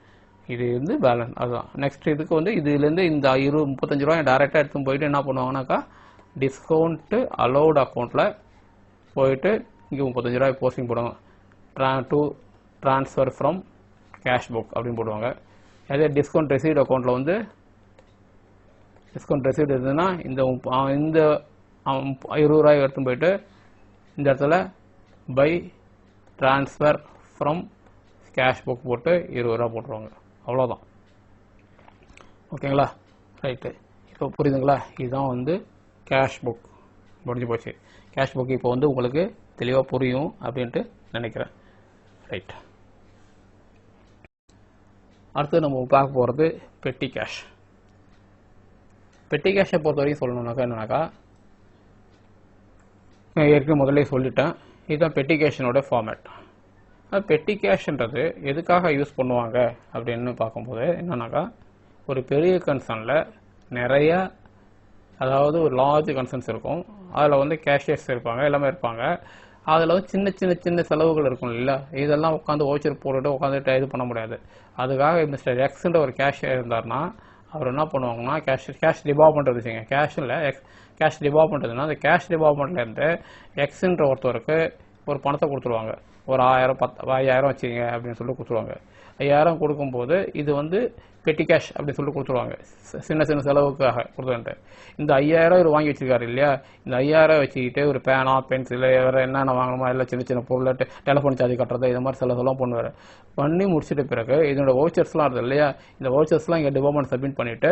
இது வந்து பேலன்ஸ். அதுதான் நெக்ஸ்ட். இதுக்கு வந்து இதுலேருந்து இந்த 35 ரூபாய் டேரெக்டாக எடுத்து போயிட்டு என்ன பண்ணுவாங்கனாக்கா டிஸ்கவுண்ட்டு அலோடு அக்கௌண்ட்டில் போயிட்டு இங்கே 35 ரூபாய் போஸ்டிங் போடுவாங்க. To transfer from cash book அப்படின்னு போடுவாங்க. அதே டிஸ்கவுண்ட் ரெசீட் அக்கௌண்ட்டில் வந்து டிஸ்கவுண்ட் ரெசீட் இருந்ததுன்னா இந்த 20 ரூபாய் எடுத்து போயிட்டு இந்த இடத்துல by transfer from cash book போட்டு 20 ரூபா போட்டுருவாங்க. அவ்வளோதான். ஓகேங்களா? ரைட்டு. இப்போ புரியுதுங்களா? இதுதான் வந்து கேஷ் புக். முடிஞ்சு போச்சு. கேஷ் புக் இப்போ வந்து உங்களுக்கு தெளிவாக புரியும் அப்படின்ட்டு நினைக்கிறேன். ரைட். அடுத்து நம்ம பார்க்க போகிறது பெட்டி கேஷ். பெட்டி கேஷை பொறுத்த வரைக்கும் சொல்லணுன்னாக்கா என்னன்னாக்கா ஏற்கனவே முதல்ல சொல்லிட்டேன். இதுதான் பெட்டி கேஷனோட ஃபார்மேட். பெட்டி கேஷ்ன்றது எதுக்காக யூஸ் பண்ணுவாங்க அப்படின்னு பார்க்கும்போது என்னன்னாக்கா ஒரு பெரிய கன்சர்னில் நிறைய, அதாவது ஒரு லார்ஜ் கன்சர்ன்ஸ் இருக்கும். அதில் வந்து கேஷியர்ஸ் இருப்பாங்க, எல்லாமே இருப்பாங்க. அதில் வந்து சின்ன செலவுகள் இருக்கும் இல்லை? இதெல்லாம் உட்காந்து ஓச்சர் போட்டுட்டு உட்காந்துட்டு இது பண்ண முடியாது. அதுக்காக மிஸ்டர் எக்ஸ்ன்ற ஒரு கேஷியர் இருந்தார்னா அவர் என்ன பண்ணுவாங்கன்னா கேஷ் டிபார்ட்மெண்ட் இருந்துச்சுங்க. கேஷ் டிபார்ட்மெண்ட்னா அந்த கேஷ் டிபார்ட்மெண்ட்லேருந்து எக்ஸ்ன்ற ஒருத்தருக்கு ஒரு பணத்தை கொடுத்துருவாங்க. ஒரு 5,000 வச்சுங்க அப்படின்னு சொல்லி கொடுத்துருவாங்க. 5,000 கொடுக்கும்போது இது வந்து பெட்டி கேஷ் அப்படின்னு சொல்லி கொடுத்துருவாங்க. சின்ன செலவுக்காக கொடுத்துட்டு இந்த 5,000 இவர் வாங்கி வச்சிருக்காரு இல்லையா? இந்த 5,000 வச்சுக்கிட்டு ஒரு பேனா, பென்சில், வேறு என்னென்ன வாங்கணுமோ எல்லாம் சின்ன பொருள், டெலிஃபோன் சார்ஜ் கட்டுறது, இது மாதிரி செலவுலாம் பண்ணுவார். பண்ணி முடிச்சிட்ட பிறகு இதனோட வவுச்சர்ஸ்லாம் இருக்குது இல்லையா? இந்த வவுச்சர்ஸ்லாம் இங்கே டிபார்ட்மெண்ட் சப்மிட் பண்ணிவிட்டு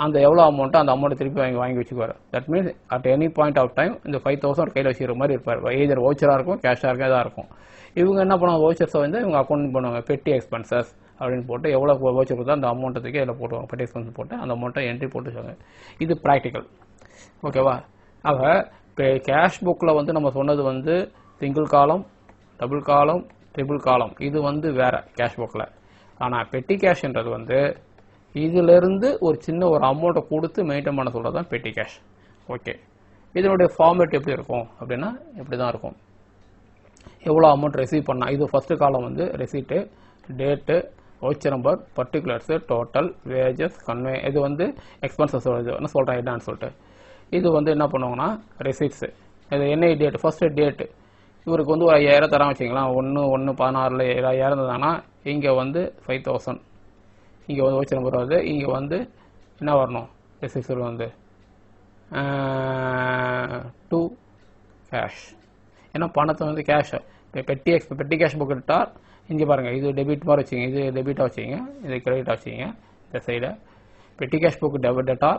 அந்த எவ்வளோ அமௌண்ட்டோ அந்த அமௌண்ட்டை திருப்பி வாங்கி வச்சுக்குவார். That means at any point of time இந்த 5,000 கையில் வச்சுக்கிற மாதிரி இருப்பார். எதர் வவுச்சராக இருக்கும், கேஷாக இருக்கும், இதாக இருக்கும். இவங்க என்ன பண்ணுவாங்க, வவுச்சர்ஸை வந்து இவங்க அக்கௌண்ட் பண்ணுவாங்க. பெட்டி எக்ஸ்பென்சஸ் அப்படின்னு போட்டு எவ்வளோ வவுச்சர் கொடுத்தா அந்த அமௌண்ட்டுக்கு இதில் போட்டுவாங்க. பெட்டி எக்ஸ்பென்ஸ் போட்டு அந்த அமௌண்ட்டை என்ட்ரி போட்டு வச்சுவாங்க. இது ப்ராக்டிக்கல். ஓகேவா? ஆக இப்போ கேஷ் புக்கில் வந்து நம்ம சொன்னது வந்து சிங்கிள் காலம், டபுள் காலம், ட்ரிபிள் காலம். இது வந்து வேறு கேஷ் புக்கில். ஆனால் பெட்டி கேஷ்ன்றது வந்து இதிலிருந்து ஒரு சின்ன ஒரு அமௌண்ட்டை கொடுத்து மெயின்டைன் பண்ண சொல்கிறது தான் பெட்டி கேஷ். ஓகே, இதனுடைய ஃபார்மேட் எப்படி இருக்கும் அப்படின்னா இப்படி தான் இருக்கும். எவ்வளோ அமௌண்ட் ரிசீவ் பண்ணால், இது ஃபஸ்ட்டு காலம் வந்து receipt, date, voucher number, particulars, total, wages, conveyance. இது வந்து எக்ஸ்பென்சஸ் இது சொல்கிறேன் என்னன்னு சொல்லிட்டு. இது வந்து என்ன பண்ணுவாங்கன்னா ரெசீட்ஸு. இது என்ன டேட்டு, ஃபஸ்ட்டு டேட்டு இவருக்கு வந்து ஒரு 5000 தரான் வச்சுக்கலாம். 1/16 5000 இருந்ததுன்னா இங்கே வந்து 5000 இங்கே வந்து வச்சு நம்பர் வருது. இங்கே வந்து என்ன வரணும் ரெசிப்ட் வந்து 2 கேஷ். ஏன்னா பணத்தை வந்து கேஷ் பெட்டி கேஷ் புக் எடுத்தால் இங்கே பாருங்கள் இது டெபிட் மாதிரி வச்சுங்க, இது டெபிட்டாக வச்சுங்க, இது கிரெடிட்டாக வச்சுங்க. இந்த சைடை பெட்டி கேஷ் புக் டெபிட்டா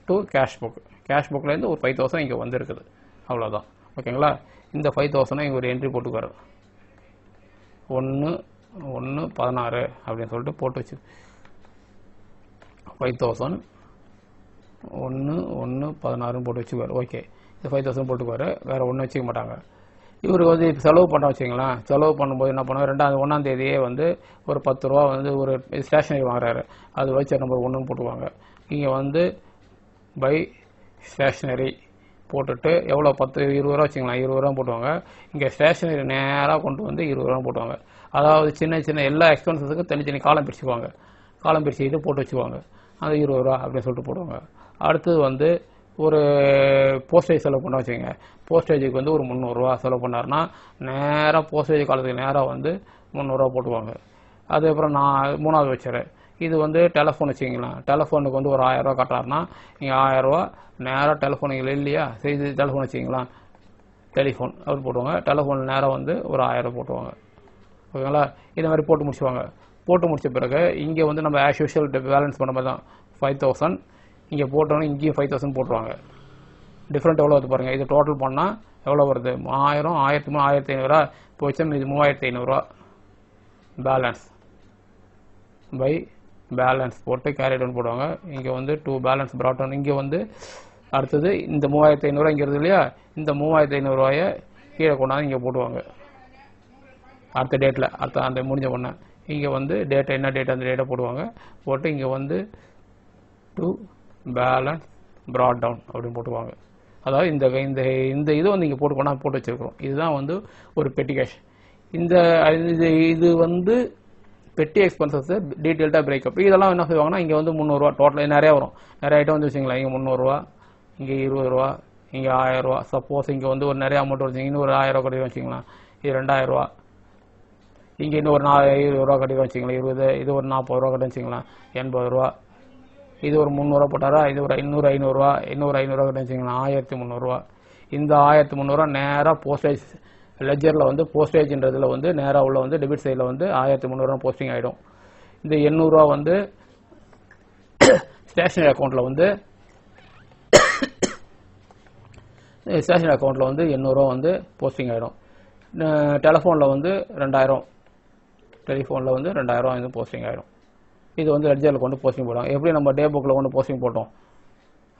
டு கேஷ் புக். கேஷ் புக்லேருந்து ஒரு 5000 இங்கே வந்துருக்குது. அவ்வளோதான். ஓகேங்களா? இந்த 5000 இங்கே ஒரு என்ட்ரி போட்டுக்காரு. 1/16 அப்படின்னு சொல்லிட்டு போட்டு வச்சு 5000 1/16 போட்டு வச்சுக்குவார். ஓகே, இது 5000 போட்டுக்குவார். வேறு ஒன்றும் வச்சுக்க மாட்டாங்க. இவருக்கு வந்து செலவு பண்ண வச்சிங்களேன். செலவு பண்ணும்போது என்ன பண்ணுவார், 1ஆம் தேதியே வந்து ஒரு 10 ரூபா வந்து ஒரு ஸ்டேஷனரி வாங்குறாரு. அது வச்சு நம்பர் 1ன்னு போட்டுக்குவாங்க. இங்கே வந்து பை ஸ்டேஷனரி போட்டுட்டு எவ்வளோ 10-20 ரூபா வச்சுக்கலாம். 20 ரூபா போட்டுவாங்க. இங்கே ஸ்டேஷனரி நேராக கொண்டு வந்து 20 ரூபா போட்டுவாங்க. அதாவது சின்ன சின்ன எல்லா எக்ஸ்பென்சஸுக்கும் தனித்தனி காலம் பிரிச்சுக்குவாங்க. காலம் பிரித்து இது போட்டு வச்சுக்குவாங்க. அது 20 ரூபா அப்படின்னு சொல்லிட்டு போடுவாங்க. அடுத்தது வந்து ஒரு போஸ்டேஜ் செலவு பண்ண வச்சுங்க. போஸ்டேஜுக்கு வந்து ஒரு 300 ரூபா செலவு பண்ணார்னா நேராக போஸ்டேஜ் காலத்துக்கு நேராக வந்து 300 ரூபா போட்டுவாங்க. அதுக்கப்புறம் நான் 3வது வச்சுறேன். இது வந்து டெலிஃபோன் வச்சுக்கலாம். டெலிஃபோனுக்கு வந்து ஒரு 1000 ரூபா கட்டுறாருன்னா இங்கே 1000 ரூபா நேராக டெலிஃபோனுக்கு இல்லையா, செய்து டெலிஃபோன் வச்சுக்கலாம். டெலிஃபோன் அவர் போட்டுவாங்க. டெலிஃபோன் நேராக வந்து ஒரு 1000 ரூபா போட்டுவாங்க. ஓகேங்களா? இந்த மாதிரி போட்டு முடிச்சுவாங்க. போட்டு முடிச்ச பிறகு இங்கே வந்து நம்ம ஆஸ் யூஷுவல் பேலன்ஸ் பண்ண மாதிரி தான் 5000 இங்கே போட்டோன்னா இங்கேயும் 5000 போட்டுருவாங்க. டிஃப்ரெண்ட் எவ்வளோ வருது பாருங்கள். இது டோட்டல் பண்ணால் எவ்வளோ வருது, 1000 1300 1500 போச்சு. இது 3500 பேலன்ஸ் பை பேலன்ஸ் போட்டு கேரி டவுன் போடுவாங்க. இங்கே வந்து 2 பேலன்ஸ் ப்ராட் டவுன். இங்கே வந்து அடுத்தது இந்த 3500 இங்கே இருக்குது இல்லையா, இந்த 3500 கீழே கொண்டாந்து இங்கே போட்டுவாங்க. அடுத்த டேட்டில் அந்த முடிஞ்ச உடனே இங்கே வந்து டேட்டா என்ன டேட்டா அந்த டேட்டா போடுவாங்க. போட்டு இங்கே வந்து 2 பேலன்ஸ் ப்ராட் டவுன் அப்படின்னு போட்டுவாங்க. அதாவது இந்த இந்த இந்த இது வந்து இங்கே போட்டு கொண்டாந்து போட்டு வச்சுருக்கிறோம். இதுதான் வந்து ஒரு பெட்டி கேஷ். இது வந்து பெட்டி எக்ஸ்பென்சஸ் டீட்டெயில்டாக பிரேக்கப். இதெல்லாம் என்ன செய்வாங்கன்னா இங்கே வந்து 300 ரூபா டோட்டலாக நிறையா வரும். நிறைய ஐட்டம் வந்து வச்சுங்களேன். இங்கே 300 ரூபா, இங்கே 20 ரூபா, இங்கே 1000 ரூபா. சப்போஸ் இங்கே வந்து ஒரு நிறைய அமௌண்ட் வச்சுங்க, இன்னும் ஒரு 1000 ரூபா கட்டி வச்சுக்கலாம். இது 2000 ரூபா. இங்கே இன்னும் ஒரு 20 ரூபா கட்டி வச்சுக்கலாம். 20, இது ஒரு 40 ரூபா கட்டி வச்சுக்கலாம். 80 ரூபா. இது ஒரு 300 ரூபா போட்டாரா, இது ஒரு 500 ரூபா, இன்னொரு 500 ரூபா கட்டி வச்சுக்கலாம். 1300 ரூபா. இந்த 1300 ரூபா நேராக போஸ்டேஜ் லெஜரில் வந்து போஸ்டேஜ்ன்றதில் வந்து நேராக உள்ள வந்து டெபிட் சைடில் வந்து 1300 ரூபா போஸ்டிங் ஆகிடும். இந்த 800 ரூபா வந்து ஸ்டேஷனரி அக்கௌண்ட்டில் வந்து 800 ரூபா வந்து போஸ்டிங் ஆகிடும். டெலிஃபோனில் வந்து 2000, டெலிஃபோனில் வந்து 2000 ரூபா வந்து போஸ்டிங் ஆகிடும். இது வந்து லெட்ஜரில் கொண்டு போஸ்டிங் போடுவாங்க. எப்படி நம்ம டே புக்கில் கொண்டு போஸ்டிங் போட்டோம்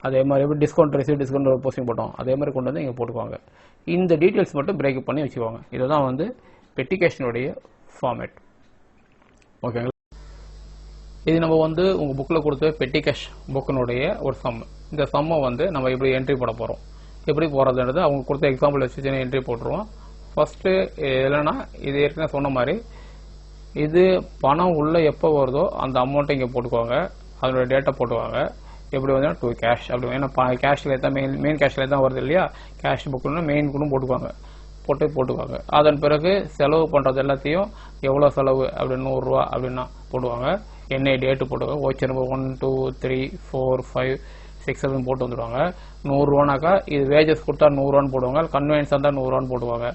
அதே மாதிரி, எப்படி டிஸ்கவுண்ட் ரிசீவ் டிஸ்கவுண்ட் போஸ்டிங் போட்டோம் அதே மாதிரி கொண்டு வந்து இங்கே போட்டுக்குவாங்க. இந்த டீட்டெயில்ஸ் மட்டும் பிரேக்கப் பண்ணி வச்சுக்குவாங்க. இதுதான் வந்து பெட்டி கேஷனுடைய ஃபார்மேட். ஓகேங்களா? இது நம்ம வந்து உங்கள் புக்கில் கொடுத்த பெட்டி கேஷ் புக்கினுடைய ஒரு சம். இந்த சம்மை வந்து நம்ம எப்படி என்ட்ரி போட போகிறோம், எப்படி போகிறதுன்றது அவங்க கொடுத்த எக்ஸாம்பிள் வச்சு என்ட்ரி போட்டுருவோம். ஃபஸ்ட்டு இல்லைன்னா இது ஏற்கனவே சொன்ன மாதிரி இது பணம் உள்ளே எப்போ வருதோ அந்த அமௌண்ட்டை இங்கே போட்டுக்குவாங்க. அதோட டேட்டா போட்டுவாங்க. எப்படி வந்து 2 கேஷ் அப்படி. ஏன்னா கேஷில் தான் மெயின் கேஷில் தான் வருது இல்லையா, கேஷ் புக்குன்னு மெயின் கூட போட்டுக்குவாங்க. அதன் பிறகு செலவு பண்ணுறது எல்லாத்தையும் எவ்வளோ செலவு அப்படி 100 ரூபா அப்படின்னா போடுவாங்க. என்ன டேட்டு போட்டுவாங்க. ஓச்சு நம்பர் 1 2 3 4 5 6 7 போட்டு வந்துடுவாங்க. 100 ரூபானாக்கா இது வேஜஸ் கொடுத்தா 100 ரூபான்னு போடுவாங்க. கன்வீனியன்ஸ் இருந்தால் 100 ரூபான்னு போடுவாங்க.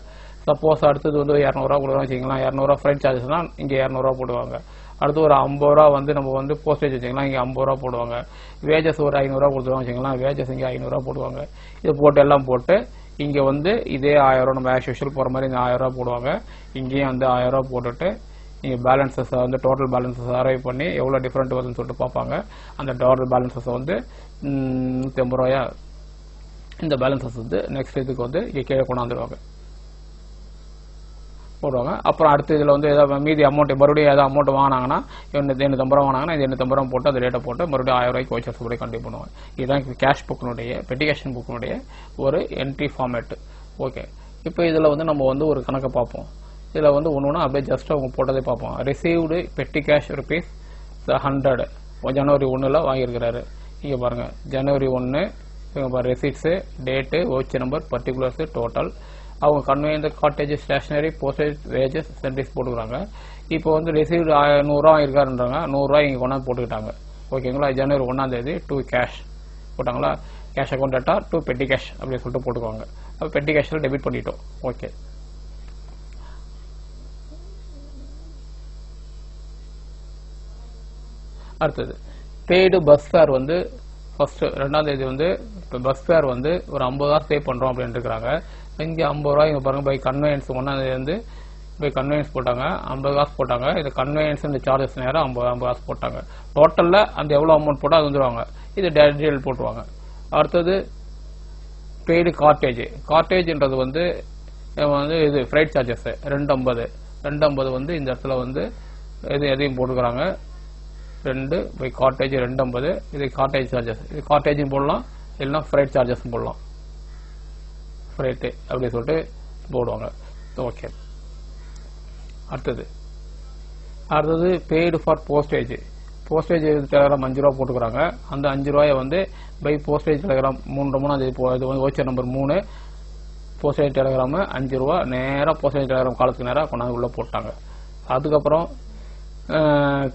சப்போஸ் அடுத்தது வந்து 200 ரூபா கொடுக்குறோம் வச்சுக்கலாம். 200 ரூபா ஃப்ரைட் சார்ஜஸ்னால் இங்கே 200 ரூபா போடுவாங்க. அடுத்து ஒரு 50 ரூபா வந்து நம்ம வந்து போஸ்டேஜ் வச்சுக்கலாம். இங்கே 50 ரூபா போடுவாங்க. வேஜஸ் ஒரு 500 ரூபா கொடுத்துருவோம் வச்சுக்கலாம். வேஜஸ் இங்கே 500 ரூபா போடுவாங்க. இது போட்டு எல்லாம் போட்டு இங்கே வந்து இதே 1000 ரூபா நம்ம ஆஸ் யூஷுவல் போகிற மாதிரி இந்த 1000 ரூபா போடுவாங்க. இங்கேயும் வந்து 1000 ரூபா போட்டுட்டு இங்கே பேலன்சஸ் வந்து டோட்டல் பேலன்சஸ் அரைவ் பண்ணி எவ்வளோ டிஃப்ரெண்ட் வருதுன்னு சொல்லிட்டு பார்ப்பாங்க. அந்த டோட்டல் பேலன்சஸ் வந்து 150 ரூபாயா. இந்த பேலன்சஸ் வந்து நெக்ஸ்ட் இதுக்கு வந்து இங்கே கீழே கொண்டாந்துருவாங்க போடுவாங்க. அப்புறம் அடுத்த இதில் வந்து ஏதாவது மீதி அமௌண்ட் மறுபடியும் ஏதாவது அமௌண்ட் வாங்கினாங்கன்னா 850 ரூபா வாங்கினாங்கன்னா இது 850 ரூபா போட்டு அந்த ரேட்டை போட்டு மறுபடியும் 1000 ரூபாய்க்கு வச்சர்ஸ் கூட கண்டிப்பாக பண்ணுவாங்க. இதுதான் கேஷ் புக்கினுடைய பெட்டி கேஷன் புக்கினுடைய ஒரு என்ட்ரி ஃபார்மேட்டு. ஓகே, இப்போ இதில் வந்து நம்ம வந்து ஒரு கணக்கை பார்ப்போம். இதில் வந்து ஒன்று அப்படியே ஜஸ்ட் அவங்க போட்டதே பார்ப்போம். ரிசீவ்டு பெட்டி கேஷ் ருபீஸ் 100 ஜனவரி 1 வாங்கியிருக்கிறாரு. இங்கே பாருங்கள், ஜனவரி 1 இவங்க பாருங்கள் ரெசிப்ட்ஸு, டேட்டு, ஓச்சு நம்பர், பர்டிகுலர்ஸு, டோட்டல். அவங்க கன்வே இந்த கார்டேஜ் ஸ்டேஷனரி போஸ்டேஜ் வேஜஸ் சென்ட்ரிஸ் போட்டுக்கிறாங்க. இப்போ வந்து ரிசீவ்டு 100 ரூபா இருக்காருன்றாங்க, 100 ரூபாய் இங்கே கொண்டாந்து போட்டுக்கிட்டாங்க. ஓகேங்களா, ஜனவரி 1ஆம் தேதி டு கேஷ் போட்டாங்களா, கேஷ் அக்கௌண்ட் டேட்டா டு பெட்டி கேஷ் அப்படின்னு சொல்லிட்டு போட்டுக்குவாங்க. அப்போ பெட்டி கேஷில் டெபிட் பண்ணிட்டோம். ஓகே, அடுத்தது பெய்டு பஸ் ஃபேர் வந்து ஃபர்ஸ்ட் 2ஆம் தேதி வந்து இப்போ பஸ் ஃபேர் வந்து ஒரு 50 ரூபா பே பண்ணுறோம் அப்படின்னு இருக்கிறாங்க. இங்கே 50 ரூபாய் இங்கே பாருங்க, பை கன்வீனியன்ஸ் 1ஆம் தேதி வந்து பை கன்வீனியன்ஸ் போட்டாங்க, 50 காசு போட்டாங்க. இது கன்வீனியன்ஸ் இந்த சார்ஜஸ் நேரம் 50 காசு போட்டாங்க. டோட்டலில் அந்த எவ்வளோ அமௌண்ட் போட்டால் அது வந்துடுவாங்க, இது டீட்டெயில் போட்டுருவாங்க. அடுத்தது பெய்டு கார்டேஜ்ன்றது வந்து இது ஃப்ரைட் சார்ஜஸ் 250 வந்து இந்த இடத்துல வந்து எதையும் போட்டுக்கிறாங்க. 2 பை கார்டேஜ் 250, இது கார்டேஜ் சார்ஜஸ், இது கார்டேஜும் போடலாம், இல்லைன்னா ஃப்ரைட் சார்ஜஸ் போடலாம், ஃப்ரைட்டு அப்படி சொல்லிட்டு போடுவாங்க. ஓகே, அடுத்தது பெய்டு ஃபார் போஸ்டேஜ் டெலகிராம் 5 ரூபா போட்டுக்கிறாங்க. அந்த 5 ரூபாயை வந்து பை போஸ்டேஜ் டெலகிராம் 3 இது வந்து ஓச்சர் நம்பர் 3 போஸ்டேஜ் டெலகிராம் 5 ரூபா நேராக போஸ்டேஜ் டெலகிராம் காலத்துக்கு நேராக கொண்டாந்து உள்ள போட்டாங்க. அதுக்கப்புறம்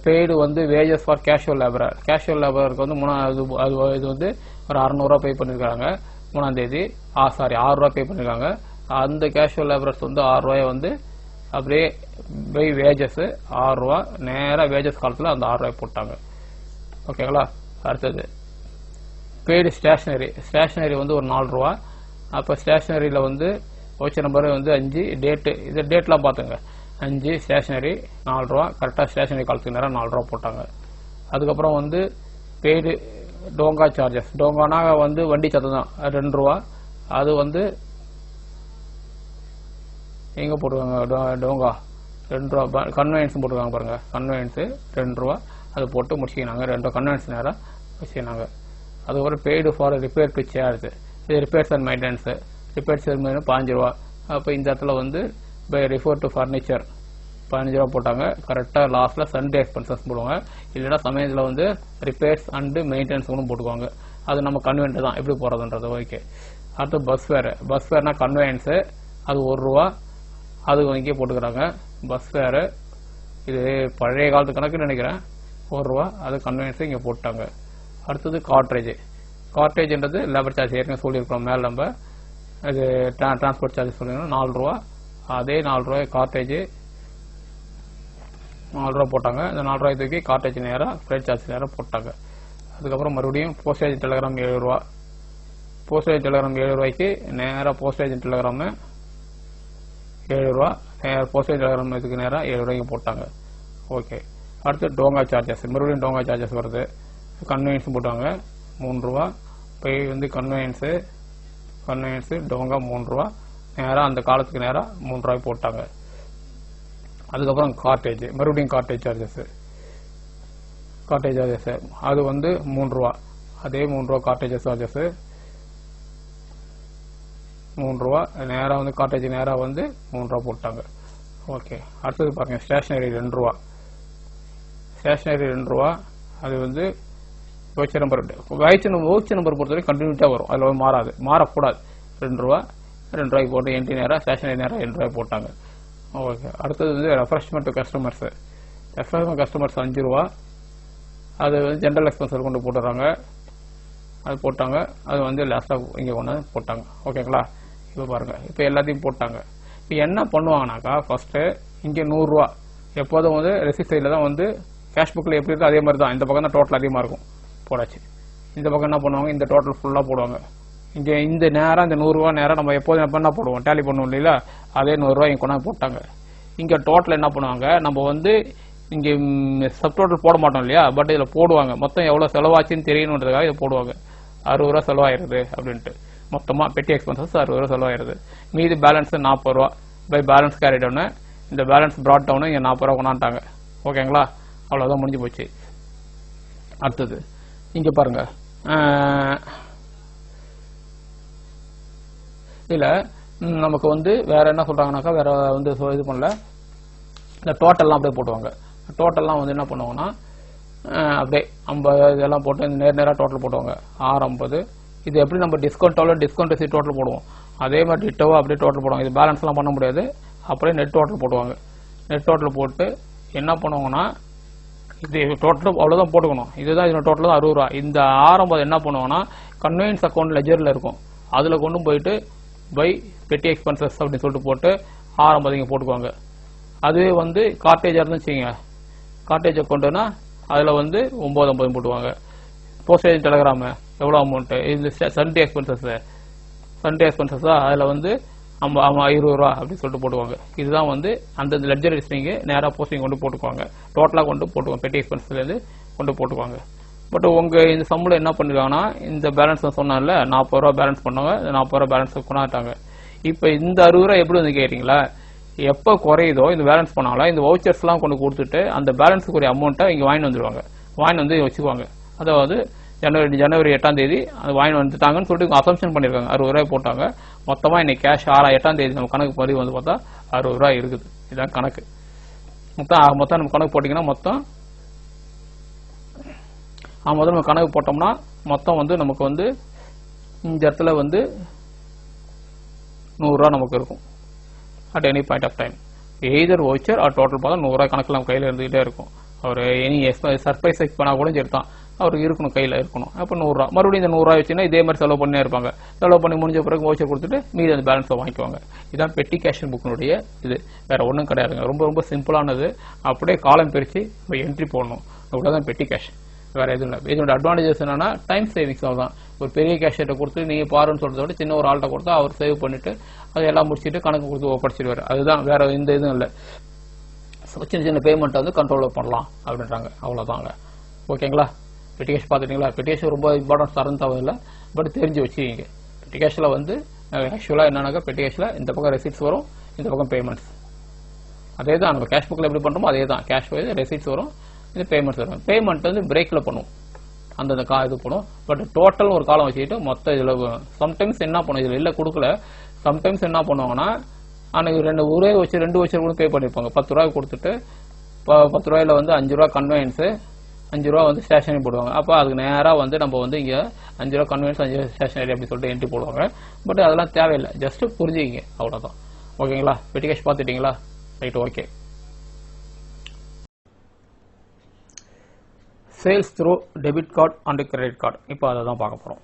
பெய்டு வந்து வேஜஸ் ஃபார் கேஷுவல் லேபருக்கு வந்து இது வந்து ஒரு 600 ரூபா பே பண்ணியிருக்காங்க 3ஆம் தேதி. 6 ரூபா பே பண்ணியிருக்காங்க. அந்த கேஷுவல் லேபரர்ஸ் வந்து 6 ரூபாயை வந்து அப்படியே பை வேஜஸ் 6 ரூபா நேராக வேஜஸ் காலத்தில் அந்த 6 ரூபாய் போட்டாங்க. ஓகேங்களா, அடுத்தது பெய்டு ஸ்டேஷனரி வந்து ஒரு 4 ரூபா. அப்போ ஸ்டேஷனரியில் வந்து ஓச்சர் நம்பர் வந்து 5, டேட்டு இது டேட்லாம் பார்த்துங்க, 5 ஸ்டேஷனரி 4 ரூபா, கரெக்டாக ஸ்டேஷனரி காலத்துக்கு நேரம் 4 ரூபா போட்டாங்க. அதுக்கப்புறம் வந்து பெய்டு டோங்கா சார்ஜஸ், டோங்கானா வந்து வண்டி சத்தம் தான் 2 ரூபா. அது வந்து எங்கே போட்டுருவாங்க, டோங்கா 2 ரூபா. கன்வீனியன்ஸ் போட்டுருக்காங்க பாருங்க, கன்வீனியன்ஸு 2 ரூபா, அது போட்டு முடிச்சிக்கினாங்க. 2 கன்வீனியன்ஸ் நேரம் வச்சுக்கினாங்க. அதுக்கப்புறம் paid for repair to chair, இது repairs and maintenance, repairs and maintenance 15 ரூபா. அப்போ இந்த இடத்துல வந்து பை ரிஃபர் டு ஃபர்னிச்சர் 15 ரூபா போட்டாங்க. கரெக்டாக லாஸ்ட்டில் சண்டே எக்ஸ்பென்சஸ் போடுவாங்க, இல்லைன்னா சமயத்தில் வந்து ரிப்பேர்ஸ் அண்டு மெயின்டெனன்ஸ் ஒன்றும் போட்டுக்குவாங்க. அது நம்ம கன்வீனியன்ட் தான் எப்படி போகிறதுன்றது. ஓகே, அடுத்து பஸ் ஃபேர்னா கன்வீனியன்ஸு, அது 1 ரூபா, அது இங்கே போட்டுக்கிறாங்க. பஸ் ஃபேரு இது பழைய காலத்து கணக்குன்னு நினைக்கிறேன், 1 ரூபா, அது கன்வீனியன்ஸு இங்கே போட்டாங்க. அடுத்தது கார்டேஜ்ன்றது லேபர் சார்ஜ் ஏற்கனவே சொல்லியிருக்கிறோம் மேலே நம்ம. இது டிரான்ஸ்போர்ட் சார்ஜஸ் சொல்லியிருக்கோம் 4 ரூபா. அதே 4 ரூபாய் கார்டேஜ் 4 ரூபா போட்டாங்க. இந்த 4 ரூபாய் தூக்கி கார்டேஜ் நேராக ஃப்ரைட் சார்ஜ் நேராக போட்டாங்க. அதுக்கப்புறம் மறுபடியும் போஸ்டேஜ் டெலகிராம் 7 ரூபா. போஸ்டேஜ் டெலகிராம் 7 ரூபாய்க்கு நேராக போஸ்டேஜ் டெலகிராம் 7 ரூபா, போஸ்டேஜ் டெலகிராம் இதுக்கு நேராக 7 ரூபாய்க்கு போட்டாங்க. ஓகே, அடுத்து டோங்கா சார்ஜஸ், மறுபடியும் டோங்கா சார்ஜஸ் வருது. கன்வீனியன்ஸ் போட்டாங்க 3 ரூபா. இப்போ வந்து கன்வீனியன்ஸு டோங்கா 3 ரூபா, நேராக அந்த காலத்துக்கு நேராக 3 ரூபாய் போட்டாங்க. அதுக்கப்புறம் கார்டேஜ், மறுபடியும் கார்டேஜ் சார்ஜஸ் அது வந்து 3 ரூபா. அதே 3 ரூபா கார்டேஜ் சார்ஜஸ் 3 ரூபா, நேராக வந்து கார்டேஜ் நேராக வந்து 3 ரூபா போட்டாங்க. ஓகே, அடுத்தது பாருங்க ஸ்டேஷனரி 2 ரூபா. அது வந்து வவுச்சர் நம்பர் பொறுத்தவரை கண்டினியூட்டாக வரும், அதில் மாறக்கூடாது. 2 ரூபா, 2 ரூபாய்க்கு போட்டு என்ட்ரி நேராக ஸ்டேஷனரி நேராக 2 ரூபாய் போட்டாங்க. ஓகே, அடுத்தது வந்து ரெஃப்ரெஷ்மெண்ட் கஸ்டமர்ஸ் 5 ரூபா. அது வந்து ஜென்ரல் எக்ஸ்பென்சர் கொண்டு போட்டுறாங்க, அது போட்டாங்க. அது வந்து லாஸ்ட்டாக இங்கே கொண்டு போட்டாங்க. ஓகேங்களா, இப்போ பாருங்கள், இப்போ எல்லாத்தையும் போட்டாங்க. இப்போ என்ன பண்ணுவாங்கனாக்கா, ஃபஸ்ட்டு இங்கே 100 ரூபா எப்போதும் வந்து ரெசிப்ட் சைடில் தான் வந்து கேஷ் புக்கில் எப்படி இருக்கோ அதே மாதிரி தான். இந்த பக்கம் தான் டோட்டல் அதிகமாக இருக்கும் போடாச்சு. இந்த பக்கம் என்ன பண்ணுவாங்க, இந்த டோட்டல் ஃபுல்லாக போடுவாங்க. இங்கே இந்த நேரம் இந்த 100 ரூபா நேரம் நம்ம எப்போதும் என்ன போடுவோம், டேலி பண்ணுவோம் இல்லைங்களா, அதே 100 ரூபா இங்கே கொண்டாந்து போட்டாங்க. இங்கே டோட்டல் என்ன பண்ணுவாங்க, நம்ம வந்து இங்கே சப் டோட்டல் போட மாட்டோம் இல்லையா, பட் இதில் போடுவாங்க. மொத்தம் எவ்வளோ செலவாச்சுன்னு தெரியணுன்றதுக்காக இதை போடுவாங்க. 60 ரூபா செலவாயிருது அப்படின்ட்டு, மொத்தமாக பெட்டி எக்ஸ்பென்சஸ் 60 ரூபா செலவாயிருது. மீதி பேலன்ஸ் 40 ரூபா பை பேலன்ஸ் கேரி டவுனு. இந்த பேலன்ஸ் ப்ராட் டவுனு இங்கே 40 ரூபா கொண்டாண்டாங்க. ஓகேங்களா, அவ்வளோதான், முடிஞ்சு போச்சு. அடுத்தது இங்கே பாருங்க, இதில் நமக்கு வந்து வேற என்ன சொல்றாங்கனாக்கா, வேற வந்து இது பண்ணல, இந்த டோட்டல்லாம் அப்படியே போட்டுவாங்க. டோட்டல்லாம் வந்து என்ன பண்ணுவாங்கன்னா அப்படியே 50 இதெல்லாம் போட்டு நேராக டோட்டல் போட்டுவாங்க. 650. இது எப்படி நம்ம டிஸ்கவுண்ட் ரிசீட் டோட்டல் போடுவோம், அதே மாதிரி டிட்டோவா அப்படியே டோட்டல் போடுவாங்க. இது பேலன்ஸ்லாம் பண்ண முடியாது, அப்படியே நெட் டோட்டல் போடுவாங்க. நெட் டோட்டல் போட்டு என்ன பண்ணுவாங்கன்னா இது டோட்டல் அவ்வளோதான் போட்டுக்கணும். இதுதான் இதோட டோட்டல் தான் 60 ரூபா. இந்த ஆரம்பம் என்ன பண்ணுவாங்கன்னா கன்வீனியன்ஸ் அக்கௌண்ட் லெஜரில் இருக்கும், அதில் கொண்டு போயிட்டு பை பெட்டி எக்ஸ்பென்சஸ் அப்படின்னு சொல்லிட்டு போட்டு ஆரம்பம் இங்கே போட்டுக்குவாங்க. அதுவே வந்து கார்டேஜாக இருந்து வச்சுங்க, கார்டேஜ் அக்கௌண்ட்டுனா அதில் வந்து 950 போட்டுவாங்க. போஸ்டேஜ் டெலகிராமு எவ்வளோ அமௌண்ட்டு, இது சண்டே எக்ஸ்பென்சஸா அதில் வந்து 20 ரூபா அப்படின்னு சொல்லிட்டு போட்டுவாங்க. இதுதான் வந்து அந்த லெட்ஜர் லிஸ்டிங்கு நேராக போஸ்டிங் கொண்டு போட்டுக்குவாங்க, டோட்டலாக கொண்டு போட்டுக்குவாங்க, பெட்டி எக்ஸ்பென்சஸ்லேருந்து கொண்டு போட்டுக்குவாங்க. பட் உங்கள் இந்த சம்பளம் என்ன பண்ணிருக்காங்கன்னா இந்த பேலன்ஸ் சொன்னால 40 ரூபா பேலன்ஸ் பண்ணாங்க, 40 ரூபா பேலன்ஸ் கொண்டாட்டாங்க. இப்போ இந்த 60 ரூபா எப்படி வந்து கேட்டீங்களா, எப்போ குறையுதோ இந்த பேலன்ஸ் பண்ணாங்களா இந்த வவுச்சர்ஸ்லாம் கொண்டு கொடுத்துட்டு அந்த பேலன்ஸுக்குரிய அமௌண்ட்டை இங்கே வாங்கிட்டு வந்துடுவாங்க, வாங்கிட்டு வந்து வச்சுக்குவாங்க. அதாவது ஜனவரி 8ஆம் தேதி அது வாங்கிட்டு வந்துட்டாங்கன்னு சொல்லிட்டு அசம்ஷன் பண்ணியிருக்காங்க, 60 ரூபாய் போட்டாங்க. மொத்தமாக இன்னைக்கு கேஷ் 8ஆம் தேதி நம்ம கணக்கு மாதிரி வந்து பார்த்தா 60 ரூபாய் இருக்குது. இதுதான் கணக்கு. மொத்தம் நம்ம கணக்கு போட்டிங்கன்னா மொத்தம் நம்ம கணக்கு போட்டோம்னா மொத்தம் வந்து நமக்கு வந்து இந்த இடத்துல வந்து 100 ரூபா நமக்கு இருக்கும் at any point of time. Either voucher or total பார்த்தா 100 ரூபாய் கணக்கில் நம்ம கையில் இருந்துகிட்டே இருக்கும். அவர் எனி சர்ப்ரைஸ் பண்ணால் கூட சரி தான், அவருக்கு இருக்கணும், கையில் இருக்கணும். அப்போ 100 ரூபா மறுபடியும் இந்த 100 ரூபாய் வச்சுன்னா இதே மாதிரி செலவு பண்ணே இருப்பாங்க. செலவு பண்ணி முடிஞ்ச பிறகு வவுச்சர் கொடுத்துட்டு மீதி அந்த பேலன்ஸை வாங்கிக்குவாங்க. இதுதான் பெட்டி கேஷ் புக்கினுடைய இது, வேற ஒன்றும் கிடையாதுங்க. ரொம்ப ரொம்ப சிம்பிளானது. அப்படியே காலம் பிரித்து என்ட்ரி போடணும், இவ்வளோதான் பெட்டி கேஷ், வேற எதுவும் இல்லை. இதோட அட்வான்டேஜஸ் என்னன்னா டைம் சேவிங்ஸ் தான். ஒரு பெரிய கேஷியர்ட்ட கொடுத்து நீங்க பாருன்னு சொல்றத விட சின்ன ஒரு ஆள்கிட்ட கொடுத்தா அவர் சேவ் பண்ணிட்டு அதை எல்லாம் முடிச்சுட்டு கணக்கு கொடுத்து ஒப்படைச்சிடுவாரு. அதுதான், வேற எந்த இதுவும் இல்லை. சின்ன சின்ன பேமெண்ட் வந்து கண்ட்ரோல் பண்ணலாம் அப்படின்றாங்க, அவ்வளோதாங்க. ஓகேங்களா, பெட்டி கேஷ் பார்த்துட்டீங்களா? பெட்டி கேஷ் ரொம்ப இம்பார்ட்டன்ஸ் தரன்னு தேவையில்லை, பட் தெரிஞ்சு வச்சுக்கிங்க. பெட்டி கேஷில் வந்து ஆக்சுவலாக என்னன்னாக்கா பெட்டி கேஷில் இந்த பக்கம் ரெசிப்ட்ஸ் வரும், இந்த பக்கம் பேமெண்ட்ஸ். அதே தான் நம்ம கேஷ் புக்கில் எப்படி பண்ணுறோமோ அதே தான். கேஷ் வைஸ் ரெசிப்ட்ஸ் வரும், இந்த பேமெண்ட்ஸ் வரும். பேமெண்ட் வந்து பிரேக்கில் பண்ணுவோம், அந்தந்த இது பண்ணும். பட் டோட்டல் ஒரு காலம் வச்சுக்கிட்டு மொத்த இதில் சம்டைம்ஸ் என்ன பண்ணும், இதில் இல்லை கொடுக்கல, சம்டைம்ஸ் என்ன பண்ணுவாங்கன்னா அன்னைக்கு ரெண்டு வச்சு கூட பே பண்ணியிருப்பாங்க. 10 ரூபாய் கொடுத்துட்டு 10 ரூபாயில வந்து 5 ரூபா கன்வீனியன்ஸு, 5 ரூபா வந்து ஸ்டேஷனரி போடுவாங்க. அப்போ அதுக்கு நேராக வந்து நம்ம வந்து இங்கே 5 ரூபா கன்வீனியன்ஸ் 5 ரூபா ஸ்டேஷனரி அப்படின்னு சொல்லிட்டு என்ட்ரி போடுவாங்க. பட் அதெல்லாம் தேவையில்லை, ஜஸ்ட் புரிஞ்சுக்கிங்க, அவ்வளோதான். ஓகேங்களா, பெட்டி கேஷ் பார்த்துட்டீங்களா? Right, okay. Sales through debit card and credit card, இப்போ அதை தான் பார்க்க போகிறோம்.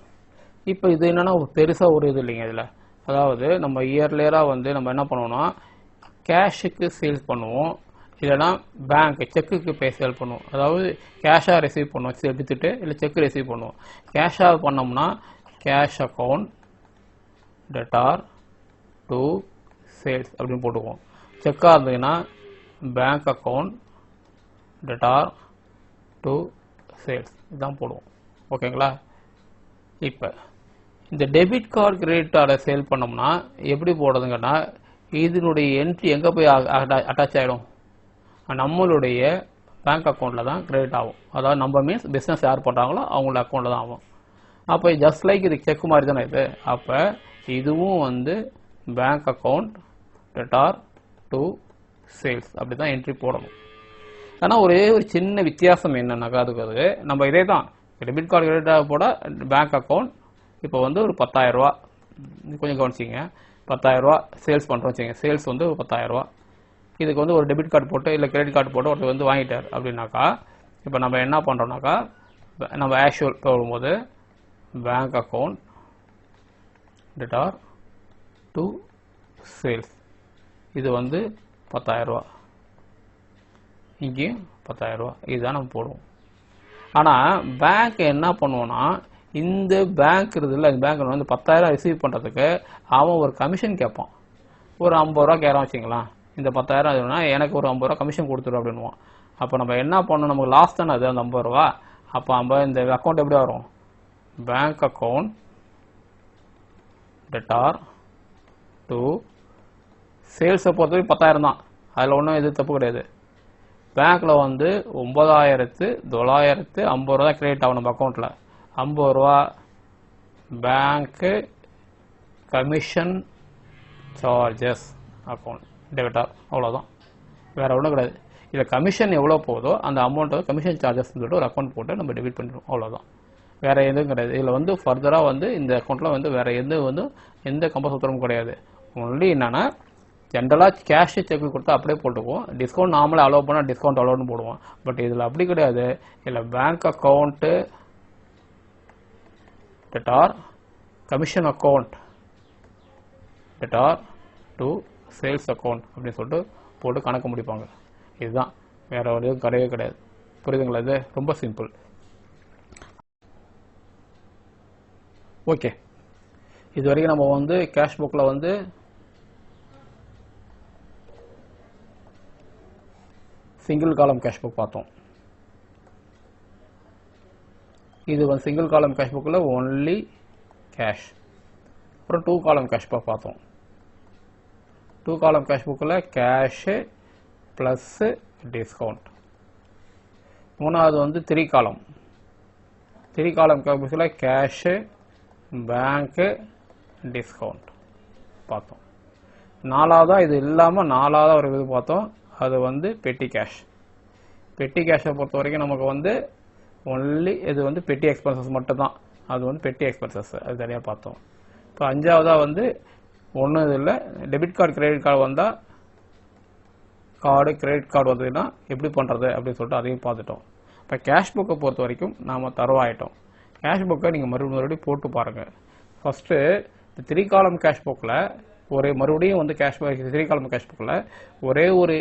இப்போ இது என்னென்னா பெருசாக ஒரு இது இல்லைங்க இதில். அதாவது நம்ம இயர்லியராக வந்து நம்ம என்ன பண்ணுவோம்னா கேஷுக்கு சேல்ஸ் பண்ணுவோம், இல்லைனா பேங்க் செக்குக்கு சேல் பண்ணுவோம். அதாவது கேஷாக ரிசீவ் பண்ணுவோம், எடுத்துட்டு இல்லை செக்கு ரிசீவ் பண்ணுவோம். கேஷாக பண்ணோம்னா cash account debtor to sales அப்படின்னு போட்டுக்குவோம். செக்காக இருந்ததுன்னா bank account debtor to sales இதுதான் போடுவோம். ஓகேங்களா, இப்போ இந்த டெபிட் கார்டு கிரெடிட் கார்டை சேல் பண்ணோம்னா எப்படி போடுறதுங்கன்னா இதனுடைய என்ட்ரி எங்கே போய் அட்டாச் ஆகிடும், நம்மளுடைய பேங்க் அக்கௌண்ட்டில் தான் கிரெடிட் ஆகும். அதாவது நம்ம மீன்ஸ் பிஸ்னஸ் யார் பண்ணுறாங்களோ அவங்களோட அக்கௌண்ட்டில் தான் ஆகும். அப்போ ஜஸ்ட் லைக் இது செக் மாதிரி தானே இது. அப்போ இதுவும் வந்து bank account debtor to sales அப்படி தான் என்ட்ரி போடணும். ஆனால் ஒரே ஒரு சின்ன வித்தியாசம் என்னன்னாக்கா அதுக்கு நம்ம இதே தான் டெபிட் கார்டு கிரெடிட் போட பேங்க் அக்கௌண்ட் இப்போ வந்து ஒரு 10,000 ரூபா கொஞ்சம் கவனிச்சிங்க, 10,000 ரூபா சேல்ஸ் பண்ணுறோம் வச்சுங்க, சேல்ஸ் வந்து ஒரு 10,000 ரூபா. இதுக்கு வந்து ஒரு டெபிட் கார்டு போட்டு இல்லை கிரெடிட் கார்டு போட்டு ஒருத்தர் வந்து வாங்கிட்டார் அப்படின்னாக்கா இப்போ நம்ம என்ன பண்ணுறோம்னாக்கா நம்ம ஆக்சுவல் போடும்போது bank account debtor to sales இது வந்து 10,000 ரூபா, இங்கேயும் 10,000 ரூபா, இதுதான் நம்ம போடுவோம். ஆனால் பேங்க் என்ன பண்ணுவோன்னா இந்த பேங்க் இருக்குதுல்ல, இந்த பேங்க் வந்து 10,000 ரிசீவ் பண்ணுறதுக்கு அவன் ஒரு கமிஷன் கேட்பான். ஒரு 50 ரூபா கேட்கறான் வச்சுக்கலாம், இந்த 10,000 எனக்கு ஒரு 50 ரூபா கமிஷன் கொடுத்துரு அப்படின்வான். அப்போ நம்ம என்ன பண்ணணும், நமக்கு லாஸ் தானே அது அந்த 50 ரூபா. அப்போ இந்த அக்கௌண்ட் எப்படி வரும், பேங்க் அக்கௌண்ட் டெட்டார் டு சேல்ஸை பொறுத்தவரைக்கும் 10,000 தான், அதில் ஒன்றும் எது தப்பு கிடையாது. பேங்க்கில் வந்து 9,950 ரூபா தான் கிரெடிட் ஆகும் நம்ம அக்கௌண்ட்டில். 50 ரூபா பேங்க்கு கமிஷன் சார்ஜஸ் அக்கௌண்ட் டெபிட்டார், அவ்வளோதான், வேறு ஒன்றும் கிடையாது. இதில் கமிஷன் எவ்வளோ போதோ அந்த அமௌண்ட்டை கமிஷன் சார்ஜஸ் சொல்லிட்டு ஒரு அக்கௌண்ட் போட்டு நம்ம டெபிட் பண்ணிடுவோம், அவ்வளோதான். வேற எதுவும் கிடையாது. இதில் வந்து ஃபர்தராக வந்து இந்த அக்கௌண்ட்டில் வந்து வேற எந்த கம்பல்சூத்திரமும் கிடையாது. ஒன்லி என்னன்னா ஜென்ரலாக கேஷ் செக் கொடுத்தா அப்படியே போட்டுக்குவோம். டிஸ்கவுண்ட் நார்மலாக அலோவ் பண்ணால் டிஸ்கவுண்ட் அலோவ்னு போடுவோம். பட் இதில் அப்படி கிடையாது. இதில் bank account that are commission account that are to sales account அப்படின்னு சொல்லிட்டு போட்டு கணக்கு முடிப்பாங்க. இதுதான், வேற ஒரு எதுவும் கிடையவே கிடையாது. புரியுதுங்களா? இது ரொம்ப சிம்பிள். ஓகே, இது வரைக்கும் நம்ம வந்து கேஷ் புக்கில் வந்து சிங்கிள் காலம் கேஷ் புக் பார்த்தோம். இது வந்து சிங்கிள் காலம் கேஷ் புக்கில் ஒன்லி கேஷ். அப்புறம் 2 காலம் கேஷ் புக் பார்த்தோம். 2 காலம் கேஷ் புக்கில் கேஷு ப்ளஸ் டிஸ்கவுண்ட். மூணாவது வந்து 3 காலம். 3 காலம் கேஷ் புக்கில் கேஷு பேங்க்கு டிஸ்கவுண்ட் பார்த்தோம். நாலாவதாக இது இல்லாமல் நாலாவதாக ஒரு இது பார்த்தோம். அது வந்து பெட்டி கேஷ். பெட்டி கேஷை பொறுத்த வரைக்கும் நமக்கு வந்து ஒன்லி இது வந்து பெட்டி எக்ஸ்பென்சஸ் மட்டும் தான். அது வந்து பெட்டி எக்ஸ்பென்சஸ் அது தனியாக பார்த்தோம். இப்போ அஞ்சாவதாக வந்து ஒன்றும் இது இல்லை, டெபிட் கார்டு கிரெடிட் கார்டு வந்தால் கிரெடிட் கார்டு வந்ததுன்னா எப்படி பண்ணுறது அப்படின்னு சொல்லிட்டு அதையும் பார்த்துட்டோம். இப்போ கேஷ் புக்கை பொறுத்த வரைக்கும் நாம் தரவாயிட்டோம். கேஷ் புக்கை நீங்கள் மறுபடியும் போட்டு பாருங்கள். ஃபஸ்ட்டு 3 காலம் கேஷ் புக்கில் மறுபடியும் வந்து 3 காலம் கேஷ் புக்கில் ஒரே ஒரு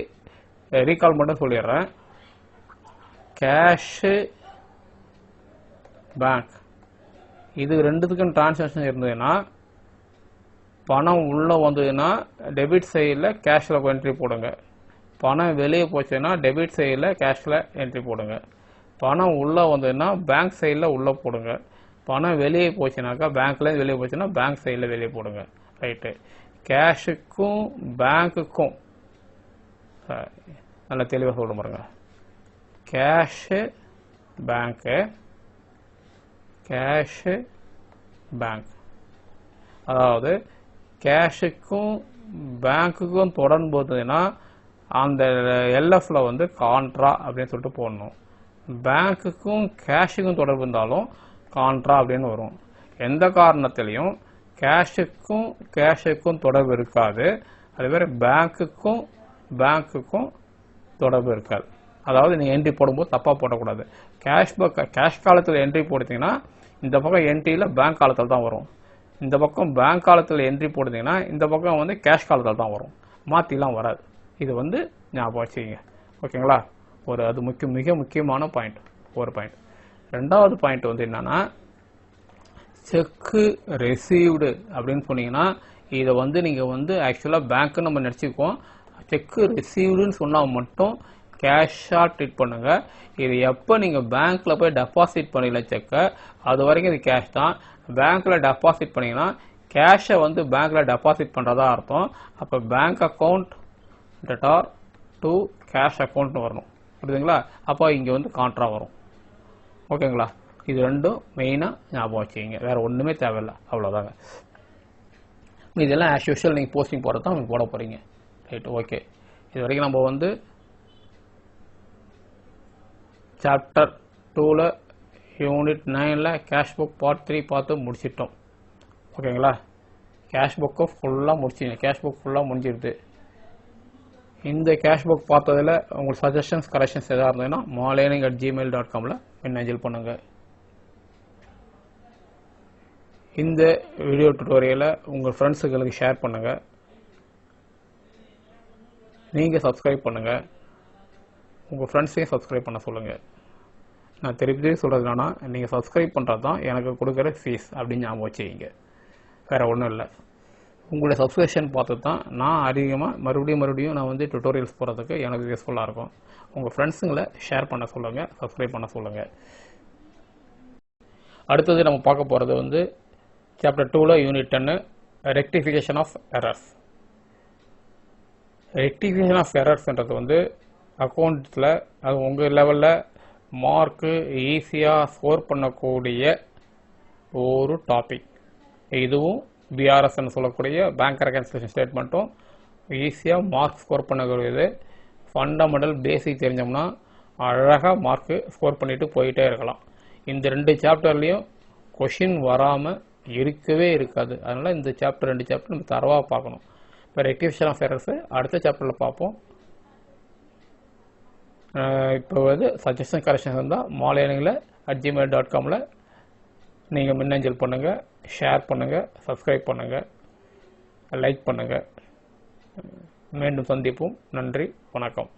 ரீகால் மட்டும் சொல்லிடுறேன். கேஷு பேங்க் இது ரெண்டுத்துக்கும் டிரான்சாக்ஷன் இருந்ததுன்னா பணம் உள்ளே வந்ததுன்னா டெபிட் சைடில் கேஷில் என்ட்ரி போடுங்க. பணம் வெளியே போச்சுன்னா டெபிட் சைடில் கேஷில் என்ட்ரி போடுங்க. பணம் உள்ளே வந்ததுன்னா பேங்க் சைடில் உள்ளே போடுங்க. பணம் வெளியே போச்சுனாக்கா பேங்க்லேருந்து வெளியே போச்சுன்னா பேங்க் சைடில் வெளியே போடுங்க. ரைட்டு. கேஷுக்கும் பேங்க்குக்கும் நல்லா தெளிவாக சொல்ல பாருங்க. கேஷு பேங்க்கு, கேஷு பேங்க், அதாவது கேஷுக்கும் பேங்க்குக்கும் தொடர்பு போதுன்னா அந்த எல்எஃப்ல வந்து கான்ட்ரா அப்படின்னு சொல்லிட்டு போடணும். பேங்க்குக்கும் கேஷுக்கும் தொடர்பு இருந்தாலும் கான்ட்ரா அப்படின்னு வரும். எந்த காரணத்திலையும் கேஷுக்கும் தொடர்பு இருக்காது. அதுமாதிரி பேங்க்குக்கும் தொடர்பு இருக்காது. அதாவது நீங்கள் என்ட்ரி போடும்போது தப்பாக போடக்கூடாது. கேஷ் காலத்தில் என்ட்ரி போடுத்தீங்கன்னா இந்த பக்கம் என்ட்ரியில் பேங்க் காலத்தில் தான் வரும். இந்த பக்கம் பேங்க் காலத்தில் என்ட்ரி போடுத்தீங்கன்னா இந்த பக்கம் வந்து கேஷ் காலத்தில் தான் வரும். மாற்றிலாம் வராது. இது வந்து ஞாபகம் வச்சுக்கிங்க. ஓகேங்களா? அது மிக முக்கியமான பாயிண்ட். ஒரு பாயிண்ட். ரெண்டாவது பாயிண்ட் வந்து என்னன்னா, செக்கு ரெசீவ்டு அப்படின்னு சொன்னீங்கன்னா இதை வந்து நீங்கள் வந்து ஆக்சுவலாக பேங்க்கு நம்ம நினச்சிக்குவோம். செக்கு ரிசீவ்டுன்னு சொன்னால் மட்டும் கேஷாக ட்ரீட் பண்ணுங்க. இது எப்போ நீங்கள் பேங்க்கில் போய் டெபாசிட் பண்ணிடல செக்கை, அது வரைக்கும் இது கேஷ் தான். பேங்க்கில் டெபாசிட் பண்ணிங்கன்னா கேஷை வந்து பேங்க்கில் டெபாசிட் பண்ணுறதா அர்த்தம். அப்போ bank account debtor to cash அக்கௌண்ட்னு வரணும். புரியுதுங்களா? அப்போ இங்கே வந்து கான்ட்ரா வரும். ஓகேங்களா? இது ரெண்டும் மெயினாக ஞாபகம் வச்சுக்கிங்க. வேறு ஒன்றுமே தேவையில்லை. அவ்வளோதாங்க. இதெல்லாம் ஆஸ் யூஷுவல் நீங்கள் போஸ்டிங் போகிறது தான் நீங்கள் போட போகிறீங்க. ரைட். ஓகே. இது வரைக்கும் நம்ம வந்து சாப்டர் 2ல் யூனிட் 9ல் கேஷ் புக் பார்ட் 3 பார்த்து முடிச்சிட்டோம். ஓகேங்களா? கேஷ் புக்கு ஃபுல்லாக முடிச்சிங்க. கேஷ் புக் ஃபுல்லாக முடிஞ்சிருது. இந்த கேஷ் புக் பார்த்ததில் உங்களுக்கு சஜஷன்ஸ் கரெக்ஷன்ஸ் எதாவது இருந்ததுன்னா malearning@gmail.com மின்னஞ்சல் பண்ணுங்கள். இந்த வீடியோ டுட்டோரியலை உங்கள் ஃப்ரெண்ட்ஸுகளுக்கு ஷேர் பண்ணுங்கள். நீங்கள் சப்ஸ்கிரைப் பண்ணுங்கள். உங்கள் ஃப்ரெண்ட்ஸையும் சப்ஸ்கிரைப் பண்ண சொல்லுங்கள். நான் திருப்பி சொல்கிறதுனா நீங்கள் சப்ஸ்கிரைப் பண்ணுறது தான் எனக்கு கொடுக்குற ஃபீஸ் அப்படின்னு ஞாபகம் வச்சுக்கிங்க. வேறு ஒன்றும் இல்லை. உங்களுடைய சப்ஸ்கிரிப்ஷன் பார்த்து தான் நான் அதிகமாக மறுபடியும் நான் வந்து டுட்டோரியல்ஸ் போகிறதுக்கு எனக்கு யூஸ்ஃபுல்லாக இருக்கும். உங்கள் ஃப்ரெண்ட்ஸுங்களை ஷேர் பண்ண சொல்லுங்கள், சப்ஸ்கிரைப் பண்ண சொல்லுங்கள். அடுத்தது நம்ம பார்க்க போகிறது வந்து சாப்டர் 2ல் unit 10 rectification of errors. Rectification of எரர்ஸ்ன்றது வந்து அக்கௌண்ட்ஸில் அது உங்கள் லெவலில் மார்க்கு ஈஸியாக ஸ்கோர் பண்ணக்கூடிய ஒரு டாபிக். இதுவும் பிஆர்எஸ்ன்னு சொல்லக்கூடிய பேங்க் ரெகன்சிலேஷன் ஸ்டேட்மெண்ட்டும் ஈஸியாக மார்க் ஸ்கோர் பண்ணக்கூடியது. ஃபண்டமெண்டல் பேசிக் தெரிஞ்சோம்னா அழகாக மார்க்கு ஸ்கோர் பண்ணிட்டு போயிட்டே இருக்கலாம். இந்த 2 சாப்டர்லையும் கொஷின் வராமல் இருக்கவே இருக்காது. அதனால் இந்த சாப்டர் 2 சாப்டர் நம்ம தரவாக பார்க்கணும். இப்போ ரெக்டிஃபிகேஷன் ஆஃப் எரர்ஸு அடுத்த சாப்டரில் பார்ப்போம். இப்போ வந்து சஜஷன் கரெக்ஷன் இருந்தால் malayalingla@gmail.comல நீங்கள் மின்னஞ்சல் பண்ணுங்கள், ஷேர் பண்ணுங்கள், சப்ஸ்கிரைப் பண்ணுங்கள், லைக் பண்ணுங்கள். மீண்டும் சந்திப்போம். நன்றி, வணக்கம்.